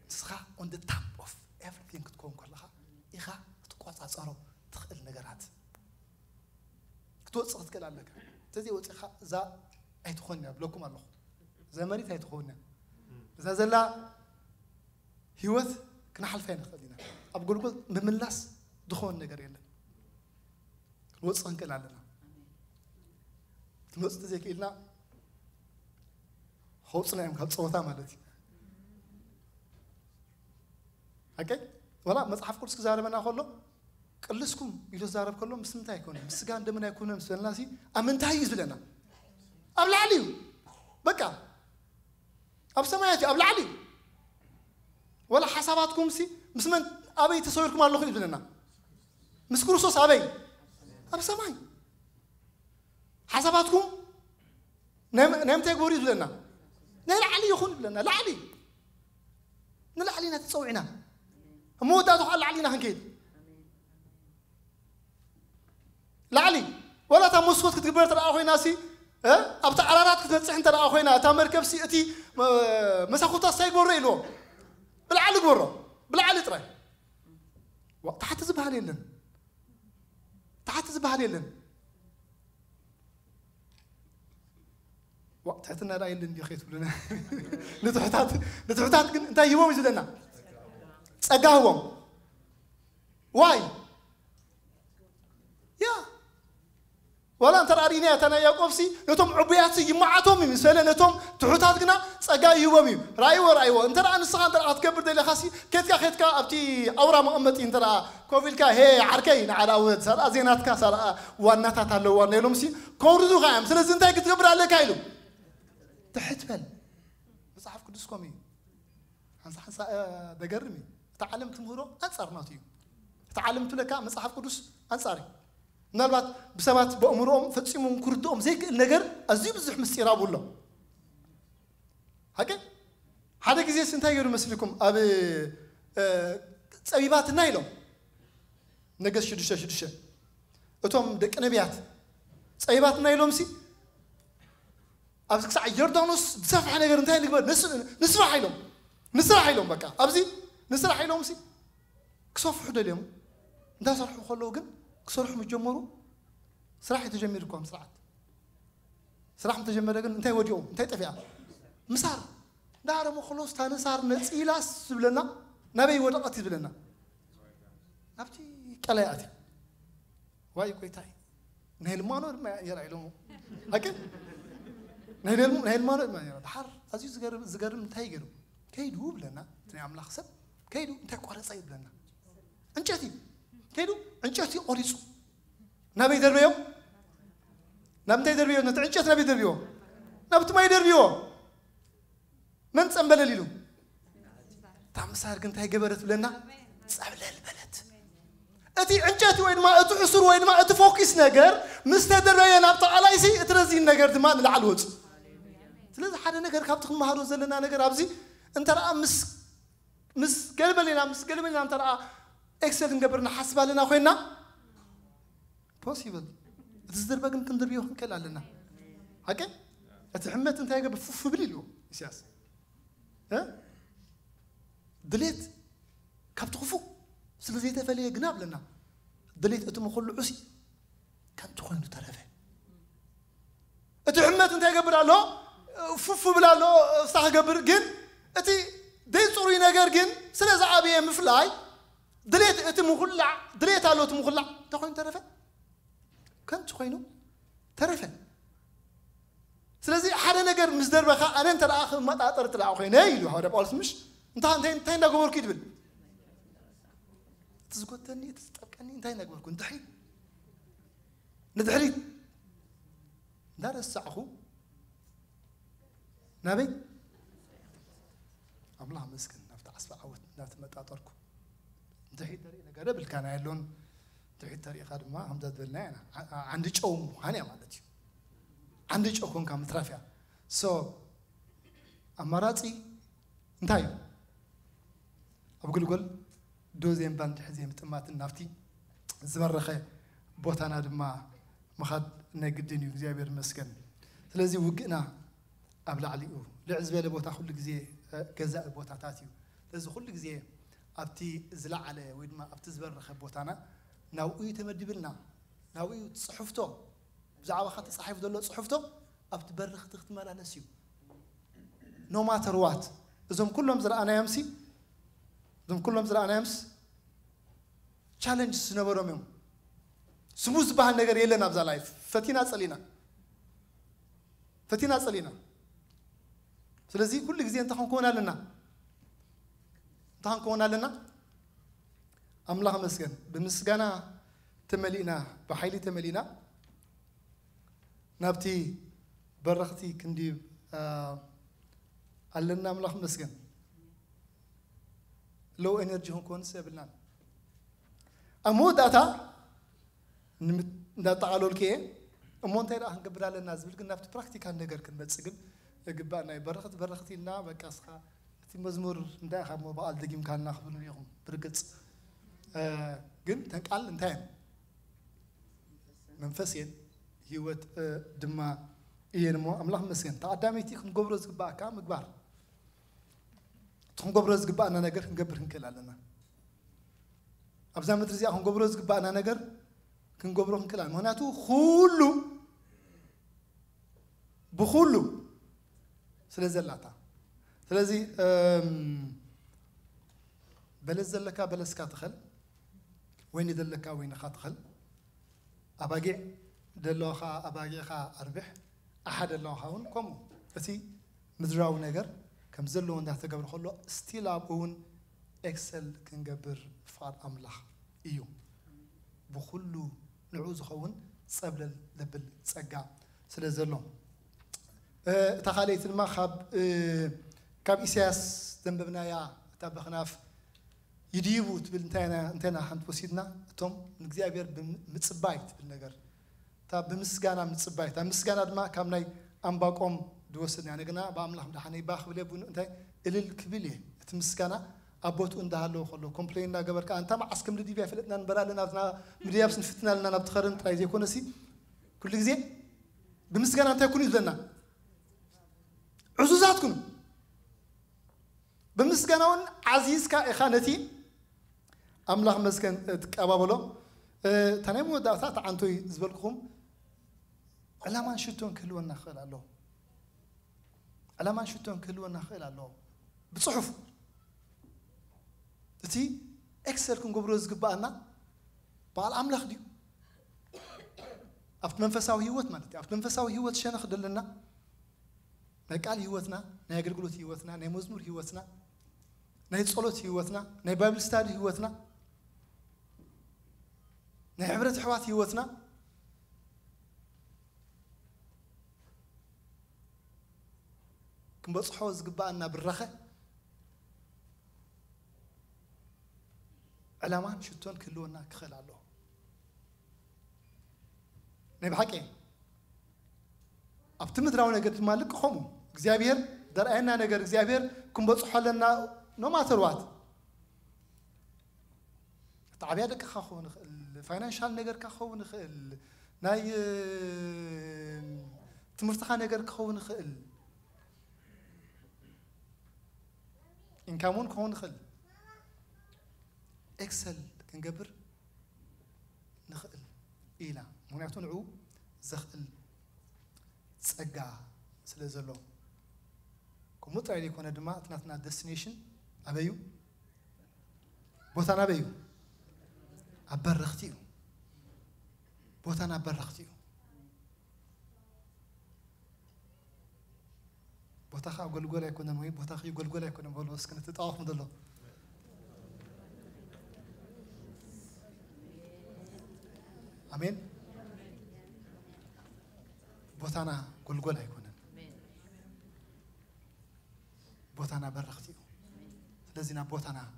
تسخا on the top of everything تكون كلها إخا تقاطصرو تخل نجرات توصخ تكلالك تزي وصخ ذا أيتخوننا بلوكم الله ذا مريت أيتخوننا ذا زلا هيوث كنا حلفين خدينا أبقول لكم بملاس دخون نجار يلا وصخ نكلالنا نوص تزي كيلنا خوصنا يوم خلص صوتا مالتي أوكي ولا مصحف قدس زارب أنا أقول له قلسكم يلو زارب كلهم مسمتها يكون مسجان دمنا يكون مسؤول ناسي أمنتها يزبلنا أبلع عليو بكا أبسمعتي أبلع علي ولا حساباتكم سي مسمن أبي تصوركم على الأخير يزبلنا مسكرو صوص أبي أبسمعي حساباتكم نام تكبر يزبلنا نلا علي يخون يزبلنا لا علي نلا علينا تتصوعنا مو دا تقول علينا هنكيد لا علي ولا تمسكت كتبر ترى أخوي ناسي أبتع عرارات كتبت أنت ترى أخوينا تامر كبسي أتي مسخوط السيق بريلو بالعلق برا بالعلق ترى تحت زبها ليلن تحت زبها ليلن وقت حتنا رأي اللي خيط لنا نتحتات أنت يوم يزلنا أجاهم واي يا ولا أنت رأيني أنا يا قفسي نتوم عبياتي يمعتهم من سؤال نتوم تحتات كنا أجا يومي رأيو أنت رأى الصغان ترى أتكبر دليل خاصي كتك أبتي أورا مؤمتي أنت رأى كوفيلك هي عركين على أود سر أزيناتك سر وانتا تلو ونيلومسي كوردو غام سلز أنت كتكبر على كايلو تحت بل مصحف قدس كومي حنصح دقرمي تعلمت مهرو أنصار ناتيو تعلمت لك مصحف قدس أنصاري نالبات بسمات بأمرهم فتسيمون كردهم زي النجر أزيب الزح مستيراب ولا هكذا هذا كذي سنتاير مسلكم أبي سبيبات النايلو نجس شدشة أتوم دك نبيات سبيبات النايلو مسي أبزك ساعة يردانوس دسافع نجر انتهي نقبل نسرح حيلهم بكا أبزي نسرح حيلهم مسي كسوف حدا اليوم ده صرحوا خلوه جن كسرح متجمروا صراحة تجمركم صراحة متجمر جن انتهي وديوم انتهي تفيع مسار دار مخلص ثاني صار نسيلاس بلنا نبي ودقتي بلنا نبتي كلاياتي واي كويتاي نهيل مانور ما يرى لهم هكذا نهيل مانور ما يرى بحر عزيز زجرم انتهي جرو كيدو بلنا تنعم لخسب كيدو انتهي قارة صيب بلنا انجتي كيدو انجتي أوريسو نبي دربيو نبتي دربيو نتعنجت نبي دربيو نبت ما يدربيو من سنبل ليلو تام صار كنت هاي جبرت لنا سأبل البلد أتي عنجتي وين ما أتعصر وين ما أتفوكس نجار مستدر وين نبت على يسي ترزين نجار دمان العلوج لذا حدا نجار كابتخ مهارو زلنا نجار أبزي أنت رأى مس قلب لنا أنت رأى إكسل نجبرنا حسب لنا خوينا possible تزدر بقى كم دربيوهم كلا لنا هكذا أتحمت أنت هيك بفوف بليلو سياس ها دليت كابت خفو سلزي تفلي جناب لنا دليت أتم خلو عسي كان تخون ترفه أتحمت أنت هيك برالو فوف بلالو صح قبر جن أتي دين صوري نجار جن سلز عابية مفلاي دليت أتم خلع دليت على أتم خلع تخون ترفه كنت خوينو ترفن سلازي حدا نجر مصدر بخا أنا أنت الآخر ما تأثرت الآخرين هيلو هذا بقولس مش أنت هنا قبل كيدبل تزقتني تستبقني أنت هنا قبل كنت حي ندحري دار الساعة نبي الله مسكن نفتح أسبع عود نفت ما تأثركم دحي دري نجر بالكان يلون تحت تاريخ هذا ما هم ذات بالنا أنا عندي شوم هني أمانتي عندي شو كون كم ترافيا أماراتي انتهي أقول دوزين بند حزين تمات النفتي زمر رخي بوتانا دما مخد نقدني وزيابير مسكن ثلاثي وقنا أبلع عليه لعزبة لبوتا كل جزء جزاء بوتا تاتيو ثلاثي كل جزء أبتي زلع عليه ويد ما أبتزبر رخي بوتانا ناوي تمدبلنا ناوي تصحفته بزعوا خاطر صحيف دلو صحفته أبتبرخ تختمل على سيو no matter what إذا كلهم زرع أنا يمسي إذا كلهم زرع أنا يمس challenge سنبرم يوم سموز بحال نجار يلا نبذ لايف فتينا صلينا سلزي كل جزء أنت حنكون لنا أملاح مسكن بمسكنا تملينا بحيلي تملينا نبتي برختي كندي علنا أملاح مسكن لو إنرجي هنكون سبلنا أمود أتا نتعالوا الكي أمون تيرا هنقبل على الناس بلقنا نبت براكتيكال نجار كن بتسجل جبنا برختي لنا بكاسخا في مزمور نداخل مو بقال دقيم كان ناخذ اليوم برقص جن تنقال انتين منفسين هيوت دما ينمو أملاح مسكين تعداميتي خن قبرز جبا كام كبار خن قبرز جبا أنا نجار نقبر هنكل علينا أبزام ترزي خن قبرز جبا أنا نجار كن قبره هنكل علينا هناتو خلو بخلو سلزلاتا سلزي بلزلكا بلسكا تخل وين يدلكا وين خاتخل أباجي دلوخا أباجي خا أربح أحد اللوخاون كم بسي مزراو نجر كم زلون ده تجبر خلو ستيل أبون إكسل كنجبر فار أملاح إيو بخلو نعوز خون صبل لبل سجع سلزلون تخليت المخاب كاب إسياس ذنبنا يا تبخناف يديبوت بالنتنا حنت وسيدنا توم نجزيابير بمتصبايت بالنجار تا بمسجانا متصبايت تا مسجانا دما كامناي أمباقوم دوسنا يعني جنا بعمل حمد حني باخ بلي بون أنتي الكبيلة تمسجانا أبوت أندهالو خلو كومبلين جبر كان تام عسكم لدي بيا فلتنا نبرالنا نافنا مديابس نفتنا لنا نبتخرن ترايز يكون سي كل جزء بمسجانا أنت يكون يذلنا عزوزاتكم بمسكنون عزيز كإخانتي أملاح مسكن أبابلو تنامو دعوات عنتوي زبلكم على ما نشوتون كلوا النخل الله على ما نشوتون كلوا النخل الله بصحف تي أكثر كن قبروز قبائنا بعد أملاح ديو أفت منفساو هيوت مالتي أفت منفساو هيوت شان خدلنا نقال هيوتنا نايقل قلوت هيوتنا ناي مزمور هيوتنا ناي تصلوت هيوتنا ناي بابل ستادي هيوتنا ناي عبرة حوات هيوتنا كم بصحوز قبائنا بالرخة علامان شتون كلونا كخل الله ناي بحكي أبتمدراو نجار مالك خمو إخزابير درأنا نجار إخزابير كم بتصحى لنا نو ما تروات تعبيرك كخون الفاينانشال نجار كخون ناي تمرتخا نجار كخون خل إن كمون كون خل إكسل كنجبر نخل إيلا منعتون عو زخل سجع سلزلو كموت عيدي كنا دما تناتنا destination أبيو بوتانا أبيو أبرختيو بوتانا أبرختيو بوتاخا أقول يكون موي بوتاخي يقول يكون بقول بس كنت تتعاف مدلو آمين بوتانا قلقلة يكونن بوتانا برختيو لازينا بوتانا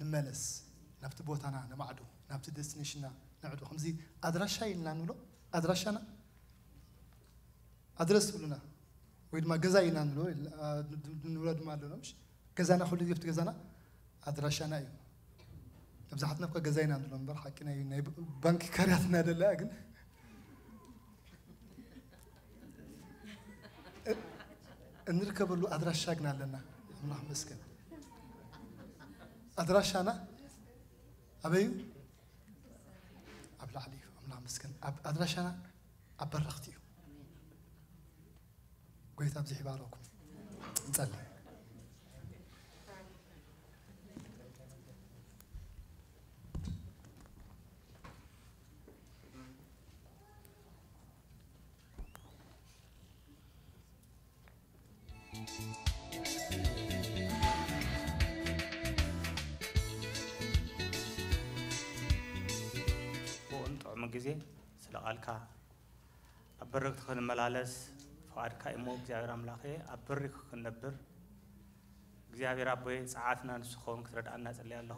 نملس نبت بوتانا نمعدو نبت ديستنيشنا نعدو خمزي أدرشاي لنا نقوله أدرشنا أدرس لنا ويد ما جزاينا نقوله نولد ما لهمش جزانا خلي جبت جزانا أدرشنا أيوه بزحتنا بقى جزاينا نقوله نبرح كنا بنك كارياتنا دللاقن نركب له أدرشنا لنا الله مسكين أدرشنا أبيو أبلا عليه الله مسكين أدرشنا أبرختيو قويت أبزح باركم نصلي
مجزي سلقالك أبرك تخن ملالس فارك إمو جزاير أملاخي أبرك خنبر جزاير ربي ساعتنا نسخون كترد الناس اللي الله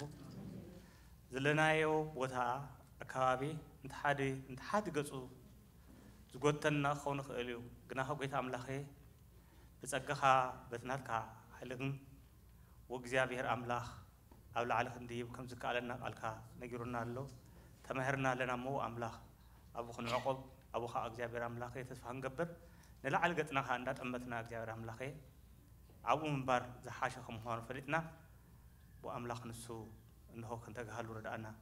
زلنا يو وتها أكابي انت حد جزء زقتنا خون خيليو جناح قيت أملاخي بس أجها بتناتك حلقن وجزاير أملاخ أول على خنديب كم زكالنا علىك نجرنا له تمهرنا لنا مو أملاخ أبو خن عقب أبو خا أجزابير أملاخي تفهم قبر نلعل قتنا خاندات أمتنا أجزابير أملاخي أبو منبر زحاشة خمهان فريتنا وأملاخ نسو إنه كنت جهلو ردانا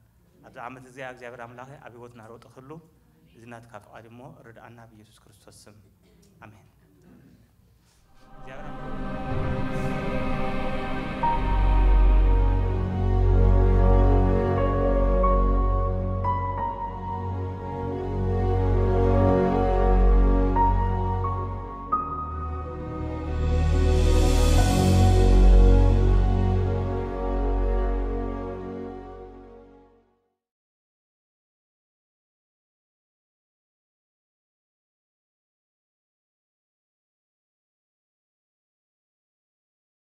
أبزعمت زي أجزابير أملاخي أبي وتنا روت أخلو زنات كاف أدمو ردانا بيسوع كريستوس آمين